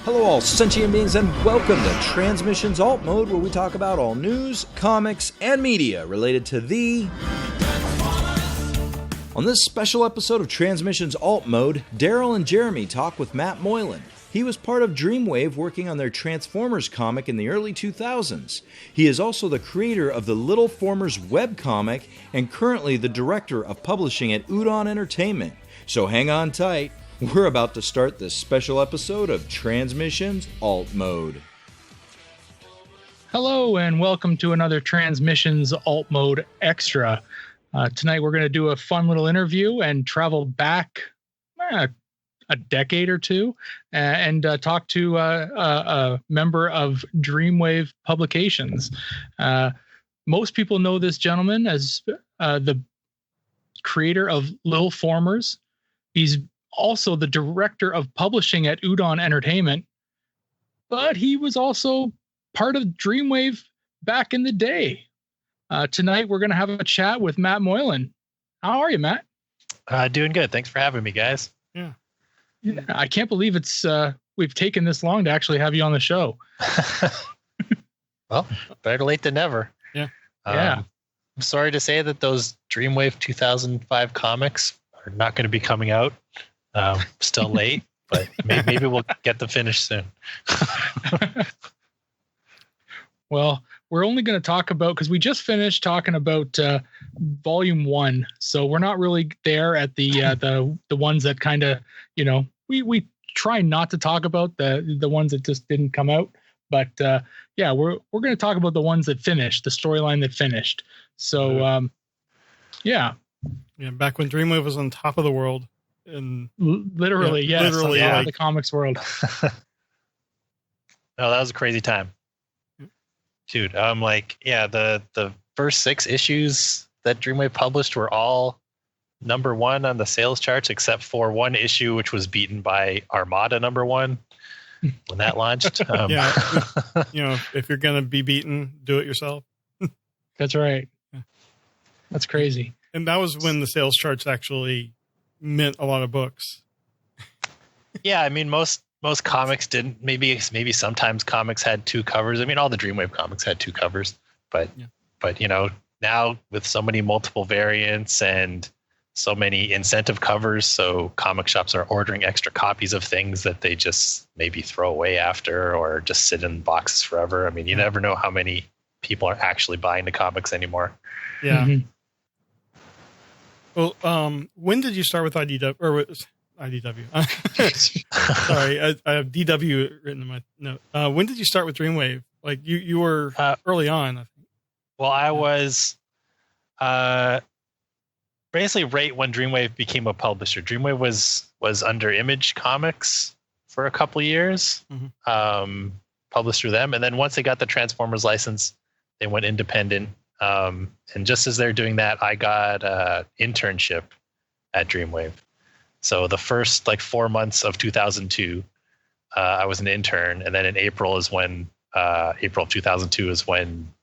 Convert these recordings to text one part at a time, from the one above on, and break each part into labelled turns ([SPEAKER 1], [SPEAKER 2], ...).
[SPEAKER 1] Hello all sentient beings and welcome to TransMissions Alt Mode, where we talk about all news, comics, and media related to the... On this special episode of TransMissions Alt Mode, Daryl and Jeremy talk with Matt Moylan. He was part of Dreamwave working on their Transformers comic in the early 2000s. He is also the creator of the Little Formers webcomic and currently the director of publishing at Udon Entertainment. So hang on tight. We're about to start this special episode of TransMissions Alt Mode.
[SPEAKER 2] Hello and welcome to another TransMissions Alt Mode Extra. Tonight we're going to do a fun little interview and travel back a decade or two and talk to a member of Dreamwave Publications. Most people know this gentleman as the creator of Little Formers. He's also the director of publishing at Udon Entertainment, but he was also part of Dreamwave back in the day. Tonight, we're going to have a chat with Matt Moylan. How are you, Matt?
[SPEAKER 3] Doing good. Thanks for having me, guys.
[SPEAKER 2] Yeah. I can't believe it's we've taken this long to actually have you on the show.
[SPEAKER 3] Well, better late than never.
[SPEAKER 2] Yeah.
[SPEAKER 3] I'm sorry to say that those Dreamwave 2005 comics are not going to be coming out. Still late, but maybe we'll get them finished soon.
[SPEAKER 2] Well, we're only going to talk about, because we just finished talking about Volume 1, so we're not really there at the ones that kind of, we try not to talk about the ones that just didn't come out, but we're going to talk about the ones that finished, the storyline that finished. So
[SPEAKER 4] back when Dreamwave was on top of the world. And
[SPEAKER 2] literally, the comics world.
[SPEAKER 3] No, that was a crazy time. Dude, the first 6 issues that Dreamwave published were all number 1 on the sales charts, except for one issue, which was beaten by Armada number 1 when that launched.
[SPEAKER 4] If you're going to be beaten, do it yourself.
[SPEAKER 2] That's right. That's crazy.
[SPEAKER 4] And that was when the sales charts actually meant a lot of books.
[SPEAKER 3] Yeah, I mean, most comics didn't. Maybe sometimes comics had 2 covers. I mean, all the Dreamwave comics had 2 covers, but now with so many multiple variants and so many incentive covers, so comic shops are ordering extra copies of things that they just maybe throw away after or just sit in boxes forever. I mean, you never know how many people are actually buying the comics anymore.
[SPEAKER 4] Yeah. Mm-hmm. Well, when did you start with IDW? Or was IDW? Sorry, I have DW written in my note. When did you start with Dreamwave? Like you were early on, I think.
[SPEAKER 3] Well, I was basically right when Dreamwave became a publisher. Dreamwave was under Image Comics for a couple of years, published through them, and then once they got the Transformers license, they went independent. And just as they're doing that, I got an internship at Dreamwave. So the first 4 months of 2002, I was an intern. And then in April of 2002 is when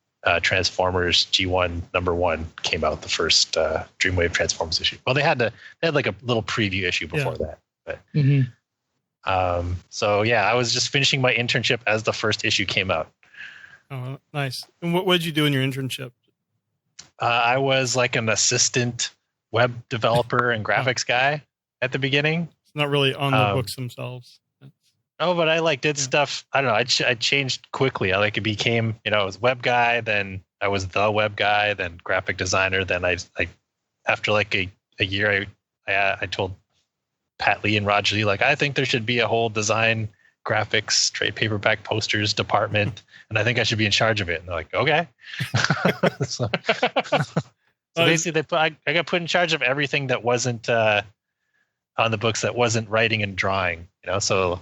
[SPEAKER 3] Transformers G1 number 1 came out, the first Dreamwave Transformers issue. Well, they had a little preview issue before that. But, I was just finishing my internship as the first issue came out.
[SPEAKER 4] Oh, nice. And what did you do in your internship?
[SPEAKER 3] I was like an assistant web developer and graphics guy at the beginning.
[SPEAKER 4] It's not really on the books themselves.
[SPEAKER 3] But I did stuff. I don't know. I changed quickly. I became, I was web guy. Then I was the web guy. Then graphic designer. Then I after a year, I told Pat Lee and Roger Lee, I think there should be a whole design, graphics, trade paperback posters department, and I think I should be in charge of it. And they're like, okay. so basically, I got put in charge of everything that wasn't on the books, that wasn't writing and drawing. So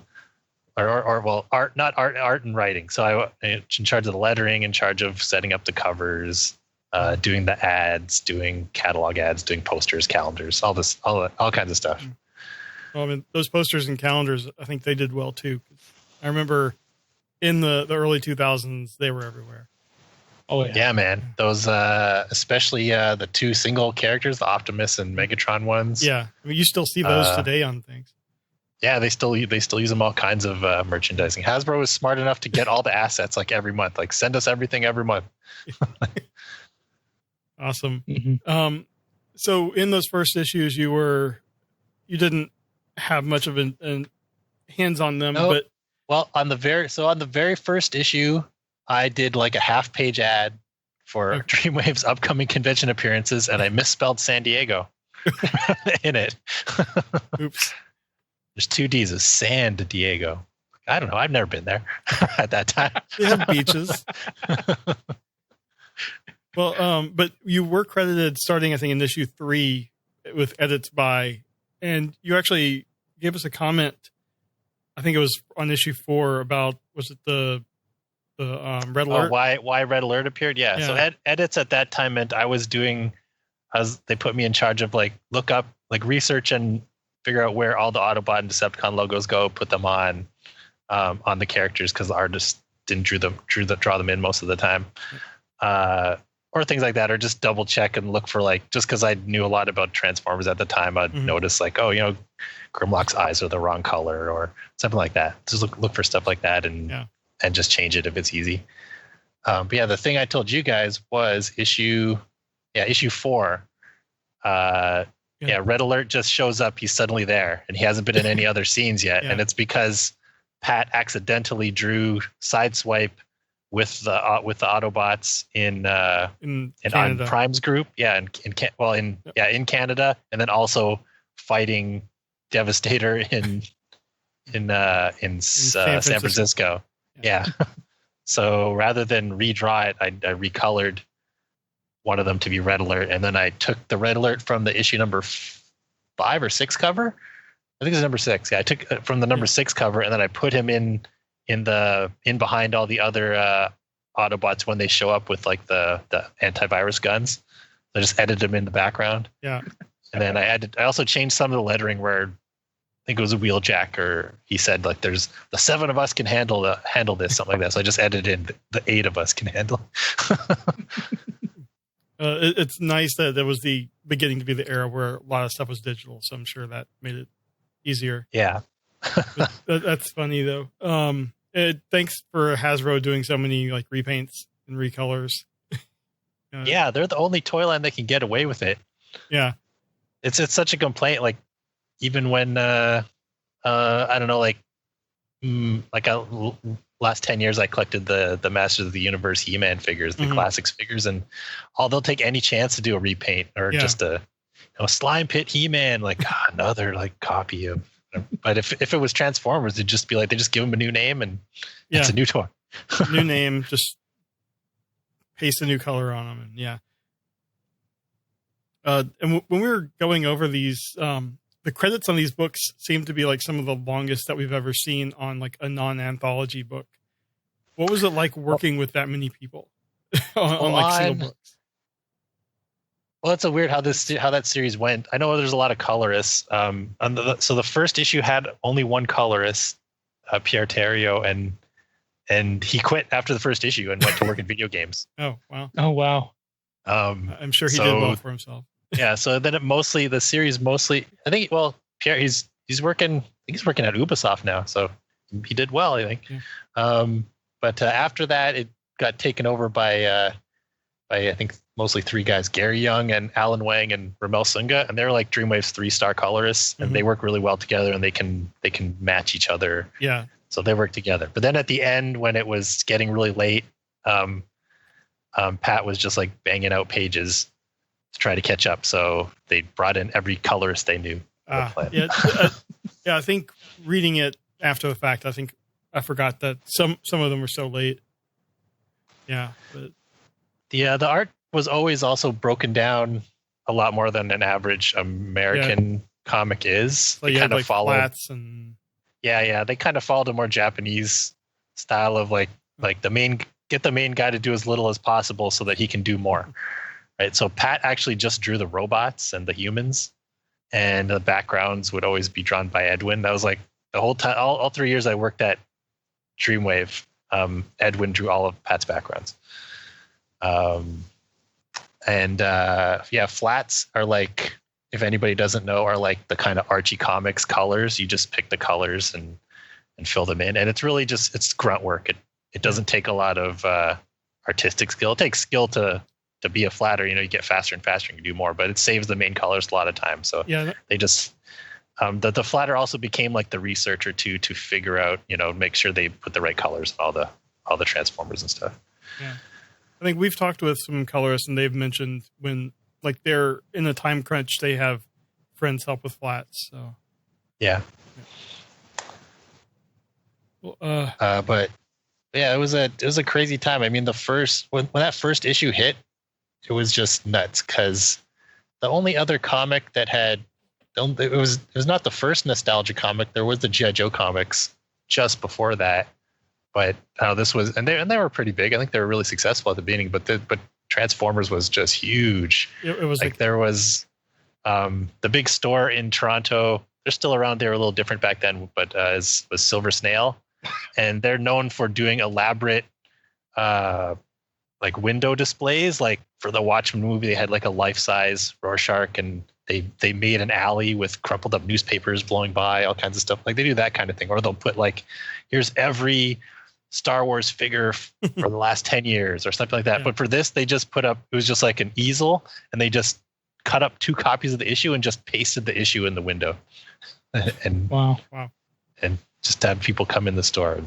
[SPEAKER 3] art, not art and writing. So I was in charge of the lettering, in charge of setting up the covers, doing the ads, doing catalog ads, doing posters, calendars, all kinds of stuff.
[SPEAKER 4] Well, I mean, those posters and calendars, I think they did well too. I remember in the early 2000s, they were everywhere.
[SPEAKER 2] Oh, yeah.
[SPEAKER 3] Yeah, man. Those, especially the 2 single characters, the Optimus and Megatron ones.
[SPEAKER 4] Yeah. I mean, you still see those today on things.
[SPEAKER 3] Yeah, they still use them all kinds of merchandising. Hasbro is smart enough to get all the assets like every month. Like send us everything every month.
[SPEAKER 4] Awesome. Mm-hmm. So in those first issues, you didn't have much of an hands on them,
[SPEAKER 3] nope.
[SPEAKER 4] but
[SPEAKER 3] well, on the very first issue, I did like a half-page ad for Dreamwave's upcoming convention appearances, and I misspelled San Diego in it.
[SPEAKER 4] Oops.
[SPEAKER 3] There's 2 D's. It's San Diego. I don't know. I've never been there at that time.
[SPEAKER 4] They have beaches. Well, but you were credited starting, I think, in issue 3 with edits by, and you actually gave us a comment. I think it was on issue 4 about, was it the Red Alert?
[SPEAKER 3] Why Red Alert appeared? Yeah. So edits at that time meant they put me in charge of like look up, like research and figure out where all the Autobot and Decepticon logos go, put them on the characters because the artist didn't draw them in most of the time. Or things like that, or just double check and look for like, just because I knew a lot about Transformers at the time, I'd notice like, Grimlock's eyes are the wrong color or something like that. Just look for stuff like that and just change it if it's easy. But yeah, the thing I told you guys was issue 4. Red Alert just shows up. He's suddenly there, and he hasn't been in any other scenes yet. And it's because Pat accidentally drew Sideswipe with the Autobots in on Prime's group, in Canada, and then also fighting Devastator in San Francisco. Yeah. So rather than redraw it, I recolored one of them to be Red Alert, and then I took the Red Alert from the issue number 5 or 6 cover. I think it's number 6. Yeah, I took it from the number 6 cover, and then I put him in behind all the other Autobots when they show up with like the antivirus guns. I just edited them in the background. Yeah. And then I also changed some of the lettering where I think it was a Wheeljack, or he said like there's the 7 of us can handle this, something like that. So I just edited in the 8 of us can handle.
[SPEAKER 4] It's nice that there was the beginning to be the era where a lot of stuff was digital. So I'm sure that made it easier.
[SPEAKER 3] Yeah.
[SPEAKER 4] That's funny though. Thanks for Hasbro doing so many like repaints and recolors.
[SPEAKER 3] Yeah, they're the only toy line that can get away with it.
[SPEAKER 4] Yeah,
[SPEAKER 3] it's such a complaint. Like even when I don't know, last 10 years I collected the Masters of the Universe He-Man figures, the classics figures, and they'll take any chance to do a repaint or just a Slime Pit He-Man, like another like copy of. But if it was Transformers, it'd just be like they just give him a new name and it's a new toy.
[SPEAKER 4] New name, just paste a new color on them, and and when we were going over these, the credits on these books seem to be like some of the longest that we've ever seen on like a non-anthology book. What was it like working with that many people on like single books?
[SPEAKER 3] Well, it's a weird how that series went. I know there's a lot of colorists. So the first issue had only one colorist, Pierre Theriault, and he quit after the first issue and went to work in video games.
[SPEAKER 4] Oh wow!
[SPEAKER 2] Oh wow!
[SPEAKER 4] I'm sure he did well for himself.
[SPEAKER 3] Yeah. So then the series mostly. I think. Well, Pierre, he's working. I think he's working at Ubisoft now, so he did well. I think. Yeah. But after that, it got taken over by I think mostly 3 guys: Gary Young and Alan Wang and Ramel Sunga, and they're like Dreamwave's 3-star colorists, and they work really well together, and they can match each other.
[SPEAKER 4] Yeah.
[SPEAKER 3] So they work together. But then at the end, when it was getting really late, Pat was just like banging out pages to try to catch up. So they brought in every colorist they knew.
[SPEAKER 4] Yeah. I think reading it after the fact, I think I forgot that some of them were so late. Yeah. But
[SPEAKER 3] the art was always also broken down a lot more than an average American comic is.
[SPEAKER 4] They kind of followed flats and
[SPEAKER 3] they kind of followed a more Japanese style of like get the main guy to do as little as possible so that he can do more. Right. So Pat actually just drew the robots and the humans, and the backgrounds would always be drawn by Edwin. That was like the whole time, all 3 years I worked at Dreamwave, Edwin drew all of Pat's backgrounds. Flats are like, if anybody doesn't know, are like the kind of Archie Comics colors. You just pick the colors and fill them in, and it's really just it's grunt work. It doesn't take a lot of artistic skill. It takes skill to be a flatter. You get faster and faster and you do more, but it saves the main colors a lot of time. So they just the flatter also became like the researcher to figure out, make sure they put the right colors on all the transformers and stuff.
[SPEAKER 4] Yeah. I think we've talked with some colorists and they've mentioned when like they're in a time crunch, they have friends help with flats. So
[SPEAKER 3] yeah.
[SPEAKER 4] Well,
[SPEAKER 3] but yeah, it was a crazy time. I mean, when that first issue hit, it was just nuts because the only other comic that had it was not the first nostalgia comic. There was the G.I. Joe comics just before that, but this was and they were pretty big. I think they were really successful at the beginning, but Transformers was just huge.
[SPEAKER 4] It was like
[SPEAKER 3] there was the big store in Toronto. They're still around. They were a little different back then, but was Silver Snail, and they're known for doing elaborate like window displays. Like for the Watchmen movie, they had like a life-size Rorschach, and they made an alley with crumpled up newspapers blowing by, all kinds of stuff. Like they do that kind of thing, or they'll put like, here's every Star Wars figure for the last 10 years or something like that. Yeah. But for this, they just put up, it was just like an easel, and they just cut up 2 copies of the issue and just pasted the issue in the window. And
[SPEAKER 2] wow.
[SPEAKER 3] And just had people come in the store.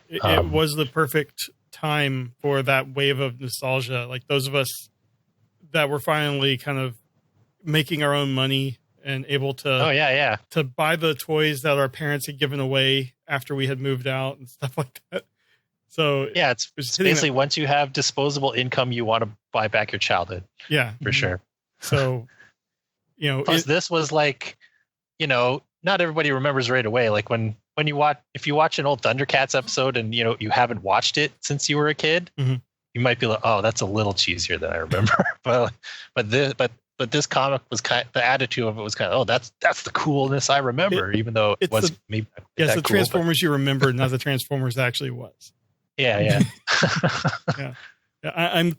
[SPEAKER 4] It was the perfect time for that wave of nostalgia. Like those of us that were finally kind of making our own money and able to to buy the toys that our parents had given away after we had moved out and stuff like that. So
[SPEAKER 3] yeah, it's basically once you have disposable income, you want to buy back your childhood.
[SPEAKER 4] Yeah,
[SPEAKER 3] for sure.
[SPEAKER 4] So
[SPEAKER 3] plus this was like, not everybody remembers right away. Like when you if you watch an old Thundercats episode and you haven't watched it since you were a kid,
[SPEAKER 4] mm-hmm.
[SPEAKER 3] you might be like, oh, that's a little cheesier than I remember. But this comic was the attitude of it was kind of, oh, that's the coolness I remember, even though it was maybe
[SPEAKER 4] the cool, Transformers you remember, not the Transformers that actually was.
[SPEAKER 3] Yeah.
[SPEAKER 4] Yeah. I'm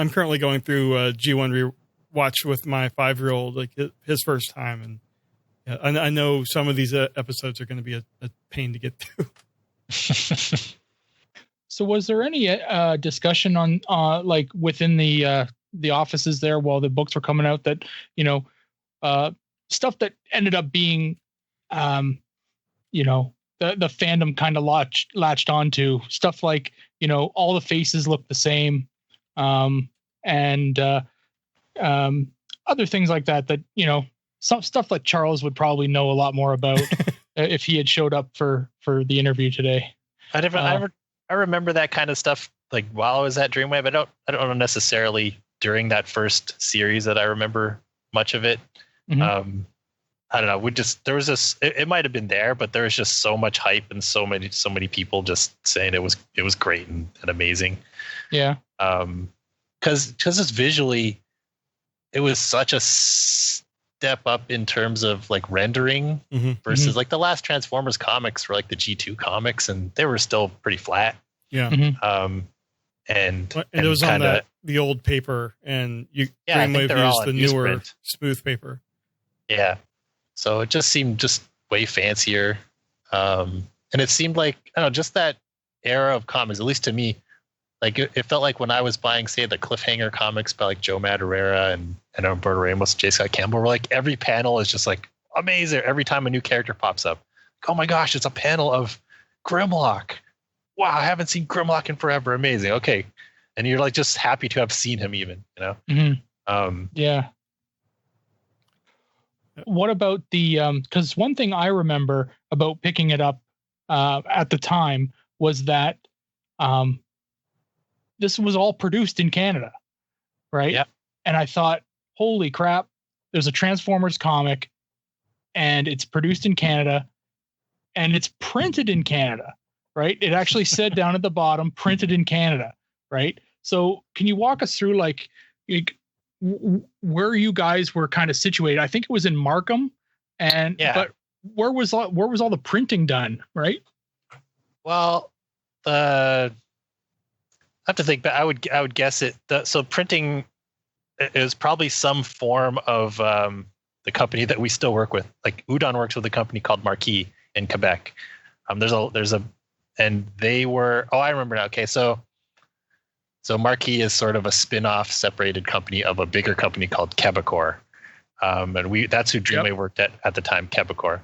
[SPEAKER 4] currently going through G1 rewatch with my 5-year-old, like his first time, and I know some of these episodes are going to be a pain to get through.
[SPEAKER 2] So, was there any discussion on like within the offices there while the books were coming out that stuff that ended up being the fandom kind of latched onto stuff like all the faces look the same, and other things like that some stuff that Charles would probably know a lot more about if he had showed up for the interview today.
[SPEAKER 3] I remember that kind of stuff like while I was at Dreamwave. I don't know necessarily during that first series that I remember much of it.
[SPEAKER 2] Mm-hmm.
[SPEAKER 3] I don't know. There was this, it might've been there, but there was just so much hype and so many people just saying it was great and amazing.
[SPEAKER 2] Yeah.
[SPEAKER 3] Cause it's visually, it was such a step up in terms of like rendering versus like the last Transformers comics were like the G2 comics and they were still pretty flat.
[SPEAKER 4] Yeah.
[SPEAKER 2] Mm-hmm.
[SPEAKER 3] And
[SPEAKER 4] it was on the old paper, and Dreamwave used the newer smooth paper.
[SPEAKER 3] Yeah, so it just seemed just way fancier, and it seemed like just that era of comics. At least to me, like it felt like when I was buying, say, the Cliffhanger comics by like Joe Madureira and Umberto Ramos, J. Scott Campbell, were like every panel is just like amazing. Every time a new character pops up, like, oh my gosh, it's a panel of Grimlock. Wow, I haven't seen Grimlock in forever. Amazing. Okay. And you're like just happy to have seen him even,
[SPEAKER 2] Mm-hmm. Yeah. What about because one thing I remember about picking it up at the time was that this was all produced in Canada, right?
[SPEAKER 3] Yeah.
[SPEAKER 2] And I thought, holy crap, there's a Transformers comic and it's produced in Canada and it's printed in Canada. Right. It actually said down at the bottom, printed in Canada. Right. So can you walk us through like where you guys were kind of situated? I think it was in Markham, but where was all the printing done? Right.
[SPEAKER 3] Well, I have to think, but I would guess it. So printing is probably some form of the company that we still work with. Like Udon works with a company called Marquis in Quebec. And they were, I remember now. Okay, so Marquis is sort of a spin-off separated company of a bigger company called Quebecor. And that's who Dreamwave worked at the time, Quebecor.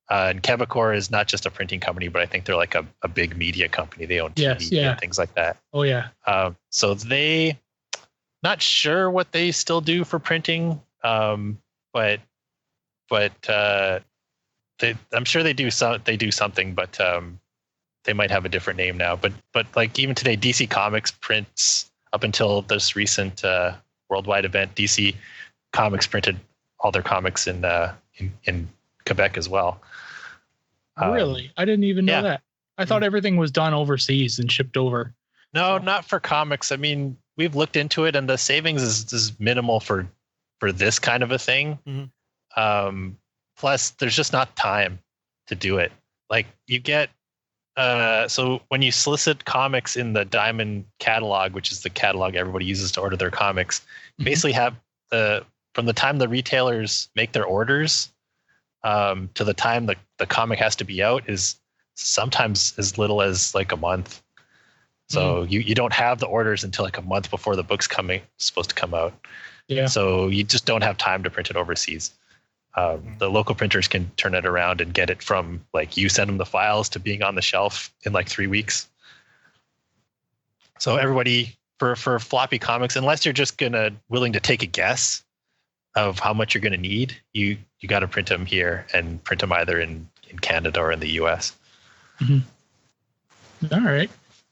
[SPEAKER 3] And Quebecor is not just a printing company, but I think they're like a big media company. They own TV and things like that.
[SPEAKER 2] Oh yeah.
[SPEAKER 3] So they, not sure what they still do for printing, but I'm sure they do something, but they might have a different name now. But like even today, DC Comics prints up until this recent worldwide event. DC Comics printed all their comics in Quebec as well.
[SPEAKER 2] Really? I didn't even know that. I thought everything was done overseas and shipped over.
[SPEAKER 3] No, not for comics. I mean, we've looked into it, and the savings is minimal for this kind of a thing. Mm-hmm. Plus, there's just not time to do it. Like you get, so when you solicit comics in the Diamond catalog, which is the catalog everybody uses to order their comics, basically have from the time the retailers make their orders to the time the comic has to be out is sometimes as little as like a month. So you don't have the orders until like a month before the book's supposed to come out. Yeah. So you just don't have time to print it overseas. The local printers can turn it around and get it from like you send them the files to being on the shelf in like 3 weeks. So everybody for floppy comics, unless you're just willing to take a guess of how much you're going to need, you got to print them here and print them either in Canada or in the US.
[SPEAKER 2] Mm-hmm. All right.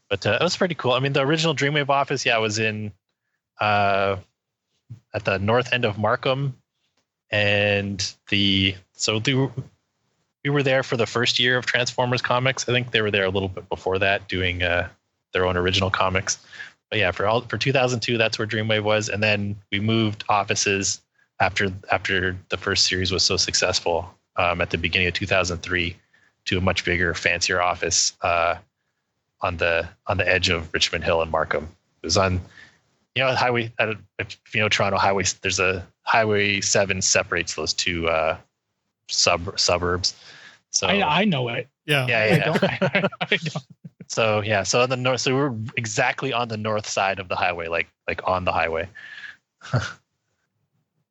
[SPEAKER 3] But it was pretty cool. I mean, the original Dreamwave office, was in at the north end of Markham. And we were there for the first year of Transformers comics. I think they were there a little bit before that doing their own original comics. But yeah, for 2002, that's where Dreamwave was. And then we moved offices after the first series was so successful at the beginning of 2003 to a much bigger, fancier office on the edge of Richmond Hill and Markham. It was on, highway. If you know Toronto highways, there's a Highway 7 separates those two suburbs. So
[SPEAKER 2] I know it.
[SPEAKER 4] Yeah.
[SPEAKER 2] I don't.
[SPEAKER 3] So on the north, so we're exactly on the north side of the highway, like on the highway.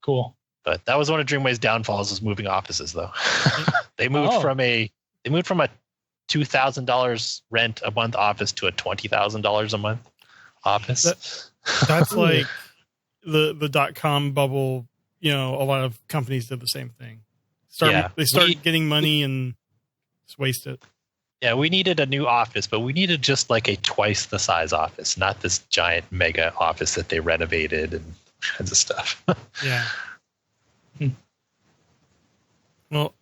[SPEAKER 2] Cool.
[SPEAKER 3] But that was one of Dreamwave's downfalls, was moving offices, though. They moved from a $2,000 rent a month office to a $20,000 a month office.
[SPEAKER 4] That's like the .com bubble. A lot of companies did the same thing. They started getting money and just waste it.
[SPEAKER 3] Yeah, we needed a new office, but we needed just like a twice the size office, not this giant mega office that they renovated and kinds of stuff.
[SPEAKER 4] Yeah. Well,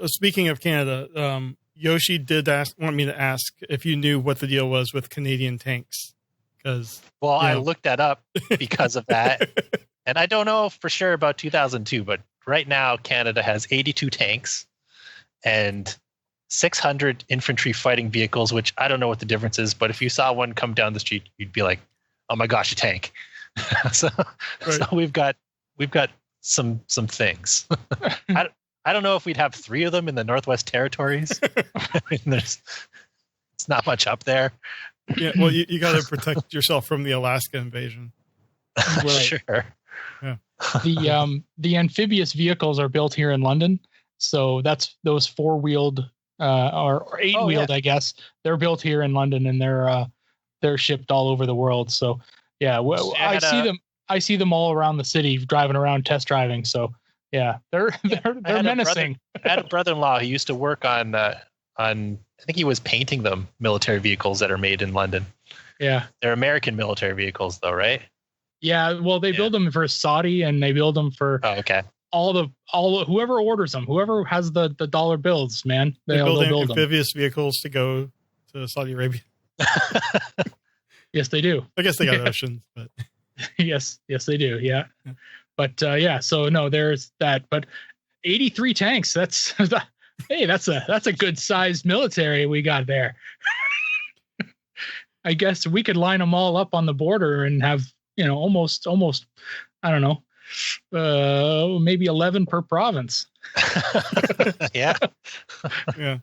[SPEAKER 4] speaking of Canada, Yoshi did want me to ask if you knew what the deal was with Canadian tanks.
[SPEAKER 3] I looked that up because of that. And I don't know for sure about 2002, but right now Canada has 82 tanks and 600 infantry fighting vehicles, which I don't know what the difference is, but if you saw one come down the street, you'd be like, oh my gosh, a tank. So we've got some things. I don't know if we'd have 3 of them in the Northwest Territories. I mean, it's not much up there.
[SPEAKER 4] Yeah, well, you got to protect yourself from the Alaska invasion.
[SPEAKER 3] Right. Sure.
[SPEAKER 4] Yeah.
[SPEAKER 2] The amphibious vehicles are built here in London, so that's those 4-wheeled or 8-wheeled, I guess. They're built here in London, and they're shipped all over the world. So yeah, I see them all around the city driving around test driving. So yeah, they're menacing.
[SPEAKER 3] I had a brother-in-law who used to work on I think he was painting them, military vehicles that are made in London.
[SPEAKER 2] Yeah.
[SPEAKER 3] They're American military vehicles though, right?
[SPEAKER 2] Yeah. Well, they build them for Saudi, and they build them for all the whoever orders them, whoever has the dollar bills, man. They'll build
[SPEAKER 4] amphibious vehicles to go to Saudi Arabia.
[SPEAKER 2] Yes, they do.
[SPEAKER 4] I guess they got oceans, but
[SPEAKER 2] yes, they do. Yeah. But so no, there's that. But 83 tanks. That's hey, that's a good sized military we got there. I guess we could line them all up on the border and have, almost, I don't know, Maybe 11 per province.
[SPEAKER 3] Yeah.
[SPEAKER 4] Yeah.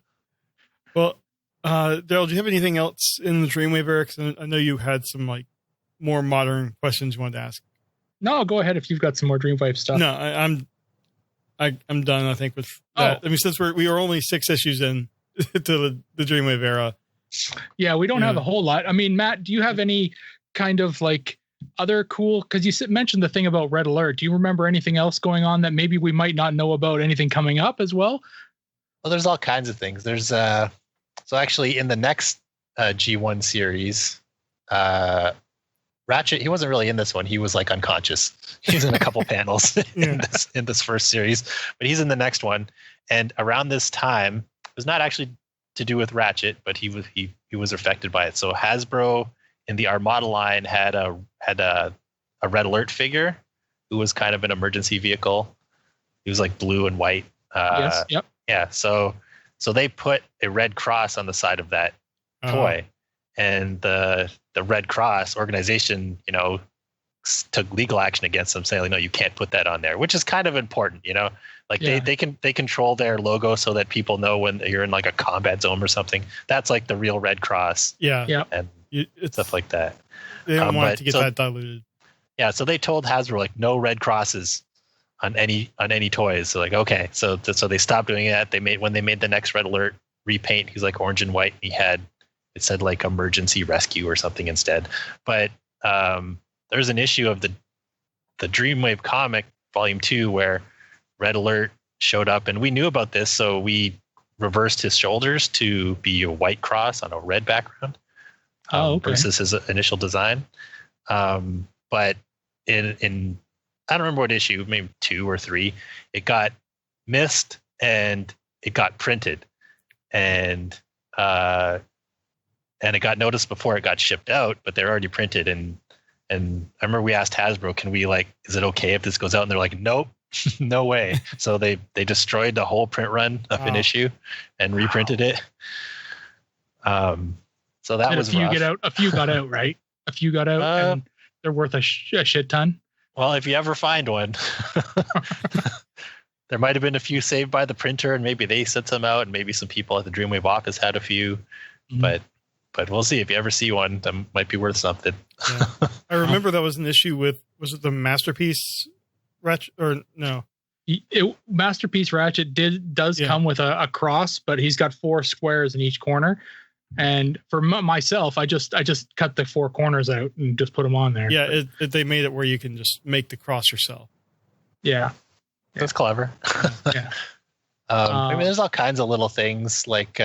[SPEAKER 4] Well, Daryl, do you have anything else in the Dreamwave era? 'Cause I know you had some like more modern questions you wanted to ask.
[SPEAKER 2] No, go ahead if you've got some more Dreamwave stuff.
[SPEAKER 4] No, I'm done. I think with that. I mean, since we were only 6 issues in to the Dreamwave era.
[SPEAKER 2] Yeah, we don't have a whole lot. I mean, Matt, do you have any kind of like other cool? Because you mentioned the thing about Red Alert. Do you remember anything else going on that maybe we might not know about? Anything coming up as well?
[SPEAKER 3] Well, there's all kinds of things. There's so actually in the next G1 series, Ratchet, he wasn't really in this one. He was like unconscious. He's in a couple panels in this first series, but he's in the next one. And around this time, it was not actually to do with Ratchet, but he was affected by it. So Hasbro in the Armada line had a Red Alert figure who was kind of an emergency vehicle. He was like blue and white.
[SPEAKER 2] Yes. Yep.
[SPEAKER 3] Yeah. So they put a red cross on the side of that toy, and the Red Cross organization, took legal action against them, saying, no, you can't put that on there, which is kind of important, Like they control their logo so that people know when you're in like a combat zone or something. That's like the real Red Cross.
[SPEAKER 2] Yeah.
[SPEAKER 3] And stuff like that.
[SPEAKER 4] They don't want to get that diluted.
[SPEAKER 3] Yeah. So they told Hasbro like no red crosses on any toys. So like, okay. So they stopped doing that. When they made the next Red Alert repaint, he's like orange and white. And it said like emergency rescue or something instead. But there's an issue of the Dreamwave comic volume 2 where Red Alert showed up, and we knew about this, so we reversed his shoulders to be a white cross on a red background versus his initial design. But in I don't remember what issue, maybe 2 or 3, it got missed and it got printed, and it got noticed before it got shipped out, but they're already printed. And I remember we asked Hasbro, can we is it okay if this goes out? And they're like, nope, no way. So they destroyed the whole print run of an issue and reprinted it. So that was rough.
[SPEAKER 2] A few got out, right? A few got out, and they're worth a shit ton.
[SPEAKER 3] Well, if you ever find one, there might have been a few saved by the printer, and maybe they sent some out, and maybe some people at the Dreamwave office had a few, but we'll see. If you ever see one, that might be worth something.
[SPEAKER 4] Yeah. I remember that was an issue with, was it the Masterpiece Ratchet or no?
[SPEAKER 2] Masterpiece Ratchet does come with a cross, but he's got 4 squares in each corner. And for myself, I just cut the 4 corners out and just put them on there.
[SPEAKER 4] Yeah, they made it where you can just make the cross yourself.
[SPEAKER 2] Yeah,
[SPEAKER 3] that's clever.
[SPEAKER 2] Yeah.
[SPEAKER 3] I mean, there's all kinds of little things like.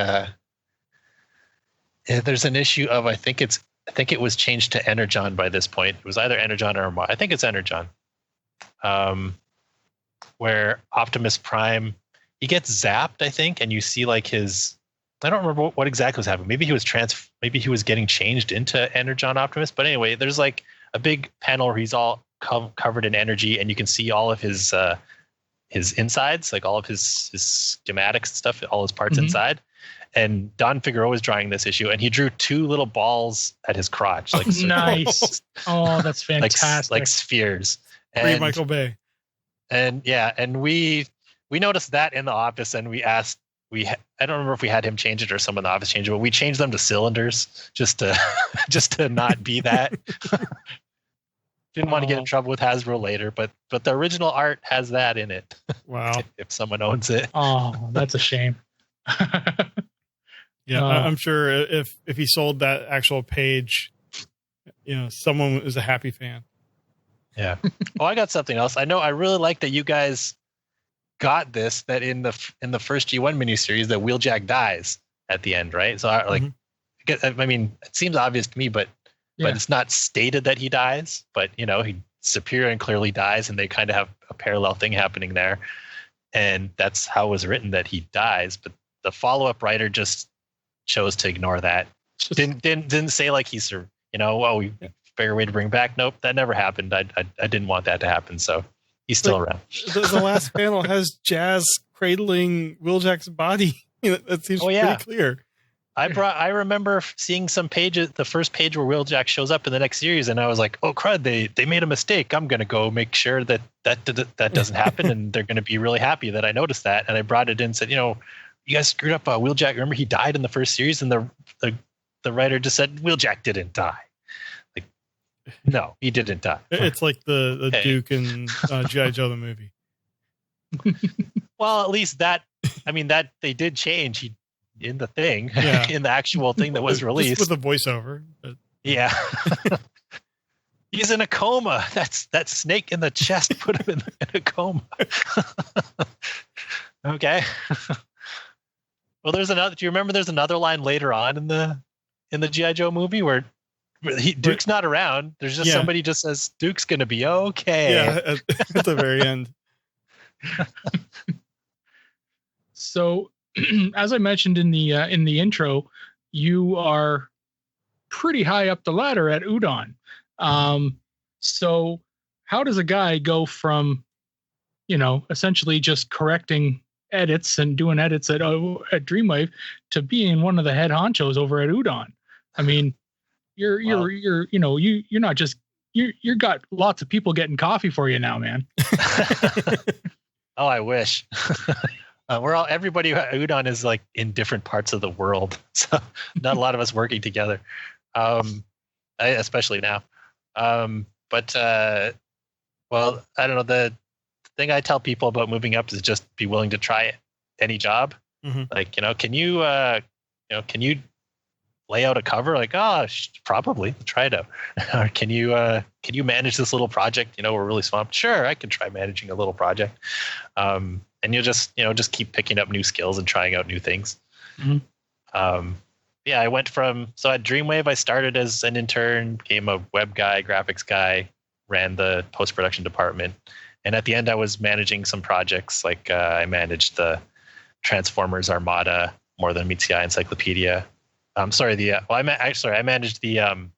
[SPEAKER 3] There's an issue of I think it was changed to Energon by this point. It was either Energon or Armada. I think it's Energon, where Optimus Prime, he gets zapped, I think, and you see like his. I don't remember what exactly was happening. Maybe he was getting changed into Energon Optimus. But anyway, there's like a big panel where he's all covered in energy, and you can see all of his insides, like all of his schematics and stuff, all his parts inside. And Don Figueroa was drawing this issue, and he drew 2 little balls at his crotch. Like
[SPEAKER 2] nice. Oh, that's fantastic.
[SPEAKER 3] like spheres. And
[SPEAKER 4] Michael Bay.
[SPEAKER 3] And we noticed that in the office, and we asked, I don't remember if we had him change it or someone in the office change it, but we changed them to cylinders just to not be that. Didn't want to get in trouble with Hasbro later, but the original art has that in it.
[SPEAKER 4] Wow.
[SPEAKER 3] If someone owns it.
[SPEAKER 2] Oh, that's a shame.
[SPEAKER 4] Yeah, I'm sure if he sold that actual page, someone was a happy fan.
[SPEAKER 3] Yeah. Oh, I got something else. I know I really like that you guys got this, that in the first G1 miniseries that Wheeljack dies at the end, right? So I mean, it seems obvious to me, but it's not stated that he dies, but he Superior and clearly dies, and they kind of have a parallel thing happening there. And that's how it was written, that he dies, but the follow-up writer just chose to ignore that. Didn't say like he's, we figure a way to bring back. Nope, that never happened. I didn't want that to happen, so he's still around.
[SPEAKER 4] The last panel has Jazz cradling Wheeljack's body. That seems pretty clear.
[SPEAKER 3] I remember seeing some pages, the first page where Wheeljack shows up in the next series, and I was like, oh crud, they made a mistake. I'm gonna go make sure that doesn't happen, and they're gonna be really happy that I noticed that. And I brought it in and said, you guys screwed up Wheeljack. Remember he died in the first series, and the writer just said Wheeljack didn't die. Like, no, he didn't die.
[SPEAKER 4] It's like the Duke in G.I. Joe the movie.
[SPEAKER 3] Well, at least that they did change. He in the thing, in the actual thing that was released.
[SPEAKER 4] Just with a voiceover. But.
[SPEAKER 3] Yeah. He's in a coma. That snake in the chest put him in a coma. Okay. Well, do you remember there's another line later on in the G.I. Joe movie where Duke's not around. There's just somebody just says, Duke's going to be okay.
[SPEAKER 4] Yeah, at the very end.
[SPEAKER 2] So, as I mentioned in the intro, you are pretty high up the ladder at Udon. So how does a guy go from, essentially just correcting edits and doing edits at Dreamwave to being one of the head honchos over at Udon? I mean, you're not just you got lots of people getting coffee for you now, man.
[SPEAKER 3] Oh, I wish. Everybody at Udon is like in different parts of the world, so not a lot of us working together, especially now. But I don't know. The thing I tell people about moving up is just be willing to try any job. Mm-hmm. Like, can you lay out a cover? Like, probably try it out. Or can you manage this little project? We're really swamped. Sure, I can try managing a little project. And you'll just keep picking up new skills and trying out new things. Mm-hmm. I went at Dreamwave, I started as an intern, became a web guy, graphics guy, ran the post-production department. And at the end, I was managing some projects. Like I managed the Transformers Armada, More Than Meets the Eye Encyclopedia. I managed the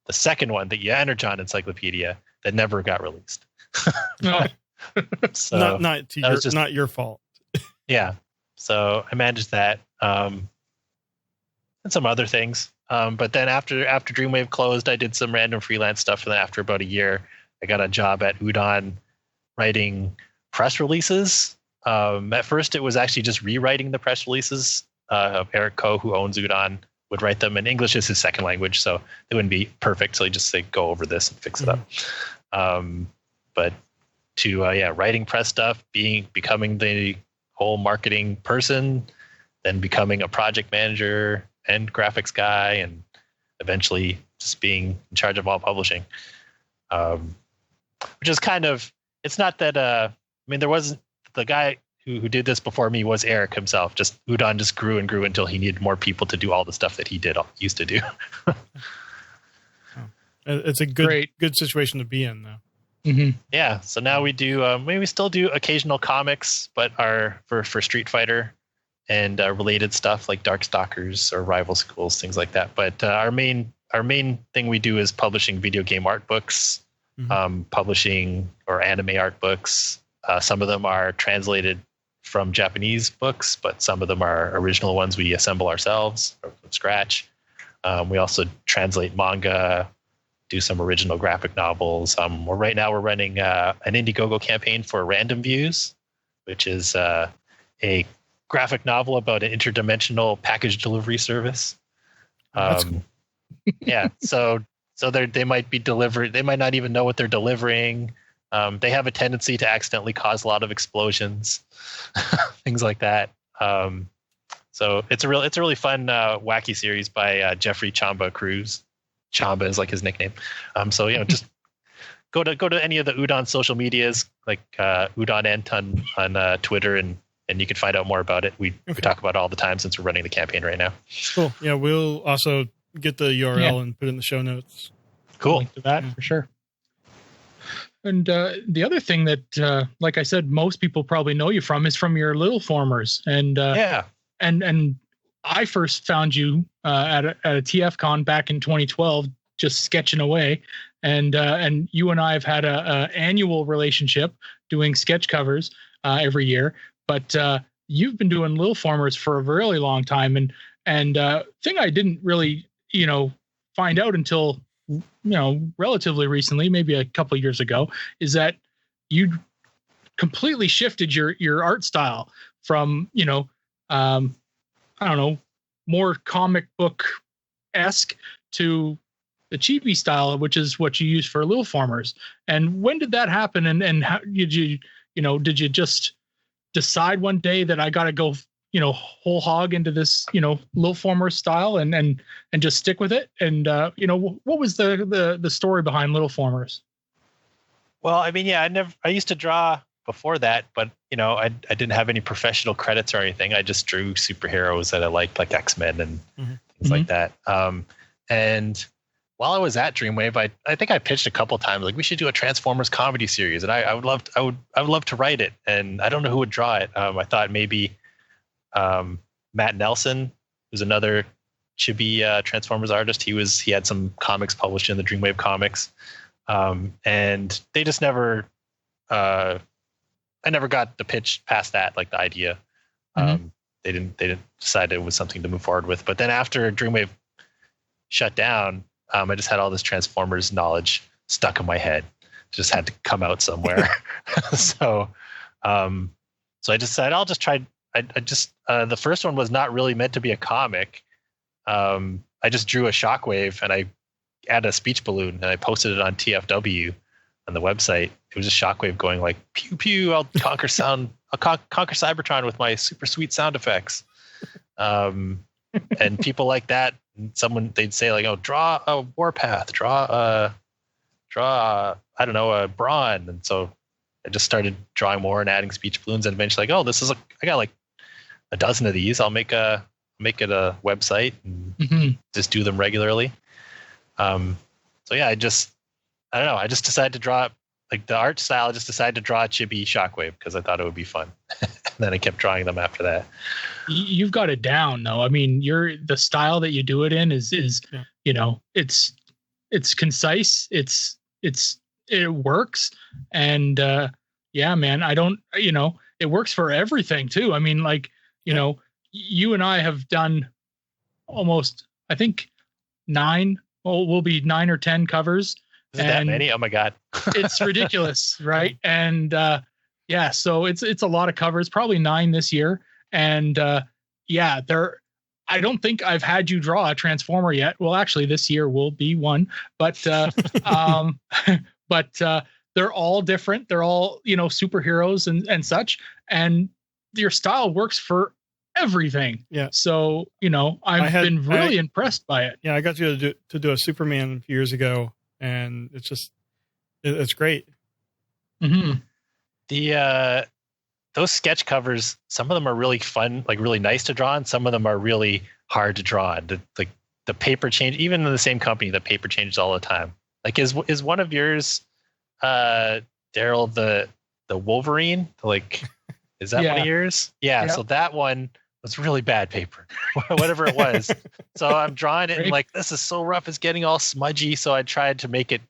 [SPEAKER 3] second one, the Energon Encyclopedia, that never got released.
[SPEAKER 2] No.
[SPEAKER 3] So
[SPEAKER 4] not your fault.
[SPEAKER 3] Yeah. So I managed that. And some other things. But then after Dreamwave closed, I did some random freelance stuff. And then after about a year, I got a job at Udon writing press releases. At first, it was actually just rewriting the press releases. Eric Koh, who owns Udon, would write them. And English is his second language, so they wouldn't be perfect. So he just say, go over this and fix it up. But to writing press stuff, becoming the whole marketing person, then becoming a project manager and graphics guy, and eventually just being in charge of all publishing. Which is kind of, it's not that, there wasn't, the guy who did this before me was Eric himself. Just Udon just grew and grew until he needed more people to do all the stuff that he used to do.
[SPEAKER 4] It's a good situation to be in, though.
[SPEAKER 2] Mm-hmm.
[SPEAKER 3] Yeah. So now we do, we still do occasional comics, but are for Street Fighter and related stuff like Darkstalkers or Rival Schools, things like that. But our main thing we do is publishing video game art books, publishing or anime art books. Some of them are translated from Japanese books, but some of them are original ones we assemble ourselves from scratch. We also translate manga, do some original graphic novels. Right now we're running an Indiegogo campaign for Random Views, which is a graphic novel about an interdimensional package delivery service.
[SPEAKER 4] That's cool.
[SPEAKER 3] Yeah, so they might be delivered. They might not even know what they're delivering. They have a tendency to accidentally cause a lot of explosions, things like that. So it's a really fun, wacky series by Jeffrey Chamba Cruz. Chamba is like his nickname. Just go to any of the Udon social medias, like Udon Ent on Twitter, and you can find out more about it. We talk about it all the time since we're running the campaign right now.
[SPEAKER 4] Cool. Yeah, we'll also get the URL and put it in the show notes.
[SPEAKER 3] Cool.
[SPEAKER 2] Link to that for sure. And the other thing that, like I said, most people probably know you from is from your Little Formers. And and I first found you at a TFCon back in 2012, just sketching away. And you and I have had a annual relationship doing sketch covers every year. But you've been doing Little Formers for a really long time. And thing I didn't really, find out until, relatively recently, maybe a couple of years ago, is that you completely shifted your art style from, I don't know, more comic book-esque to the chibi style, which is what you use for Little Farmers. And when did that happen? And how did you just decide one day that I got to go, whole hog into this, Little Farmers style and just stick with it? And, what was the story behind Little Farmers?
[SPEAKER 3] Well, I mean, yeah, I used to draw before that, but I didn't have any professional credits or anything. I just drew superheroes that I liked, like X-Men and things like that. And while I was at Dreamwave, I think I pitched a couple times, like, we should do a Transformers comedy series, and I would love to write it, and I don't know who would draw it. I thought maybe Matt Nelson, who's another chibi Transformers artist. He had some comics published in the Dreamwave comics, and they just never. I never got the pitch past that, like the idea. They didn't decide it was something to move forward with. But then after Dreamwave shut down, I just had all this Transformers knowledge stuck in my head. Just had to come out somewhere. So I decided I'll just try. The first one was not really meant to be a comic. I just drew a shockwave and I added a speech balloon and I posted it on TFW on the website. It was a shockwave going like pew pew. I'll conquer Cybertron with my super sweet sound effects. And people like that. They'd say like, "Oh, draw a Warpath, draw I don't know, a Brawn." And so I just started drawing more and adding speech balloons, and eventually like, "Oh, I got like a dozen of these. I'll make it a website and just do them regularly." So yeah, I don't know. I just decided to draw, like, the art style. I just decided to draw a chibi Shockwave because I thought it would be fun. And then I kept drawing them after that.
[SPEAKER 2] You've got it down, though. I mean, the style that you do it in is it's concise. It works, and yeah, man. I don't, it works for everything too. I mean, like, you and I have done almost, I think, 9. Well, will be 9 or 10 covers.
[SPEAKER 3] Is it that many? Oh my God.
[SPEAKER 2] It's ridiculous. Right. And, yeah, so it's a lot of covers, probably 9 this year. And, yeah, I don't think I've had you draw a Transformer yet. Well, actually this year will be one, but, they're all different. They're all, superheroes and such. And your style works for everything.
[SPEAKER 4] Yeah.
[SPEAKER 2] So, I've been really impressed by it.
[SPEAKER 4] Yeah. I got you to do a Superman a few years ago, and it's just, it's great.
[SPEAKER 2] Mm-hmm.
[SPEAKER 3] Those sketch covers, some of them are really fun, like really nice to draw, and some of them are really hard to draw. The paper change, even in the same company, the paper changes all the time. Like, is one of yours, Daryl, the Wolverine? Like, is that one of yours? Yeah. So that one was really bad paper, whatever it was. So I'm drawing it and like, this is so rough. It's getting all smudgy. So I tried to make it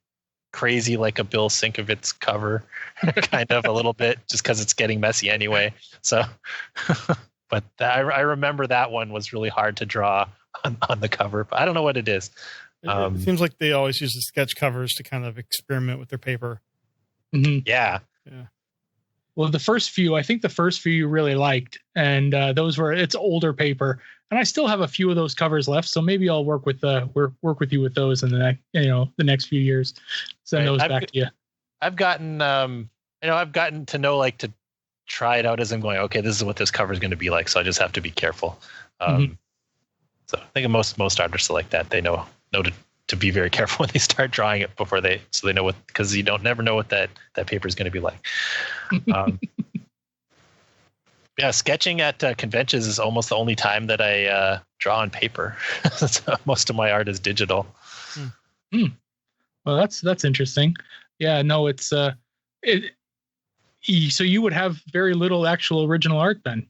[SPEAKER 3] crazy, like a Bill Sienkiewicz cover, kind of a little bit, just because it's getting messy anyway. So, but I remember that one was really hard to draw on the cover, but I don't know what it is.
[SPEAKER 4] It seems like they always use the sketch covers to kind of experiment with their paper.
[SPEAKER 2] Mm-hmm.
[SPEAKER 3] Yeah.
[SPEAKER 2] Well, the first few you really liked, and it's older paper, and I still have a few of those covers left. So maybe I'll work with you with those in the next few years. Send those back to you. I've gotten
[SPEAKER 3] to know, like, to try it out as I'm going. Okay, this is what this cover is going to be like. So I just have to be careful. So I think most artists are like that. They know to be very careful when they start drawing it so they know what, because you never know what that paper is going to be like. Yeah, sketching at conventions is almost the only time that I draw on paper. Most of my art is digital.
[SPEAKER 2] Well, that's interesting. Yeah, no, it's so you would have very little actual original art then.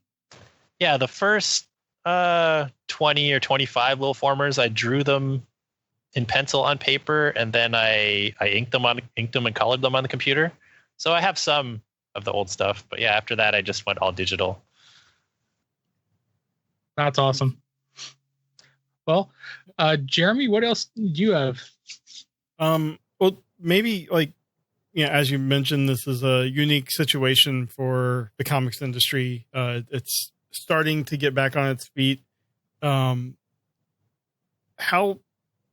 [SPEAKER 3] Yeah, the first 20 or 25 Little Formers, I drew them in pencil on paper, and then I inked them and colored them on the computer. So I have some of the old stuff, but yeah, after that I just went all digital.
[SPEAKER 2] That's awesome. Well, Jeremy, what else do you have?
[SPEAKER 4] Well, maybe as you mentioned, this is a unique situation for the comics industry. It's starting to get back on its feet. How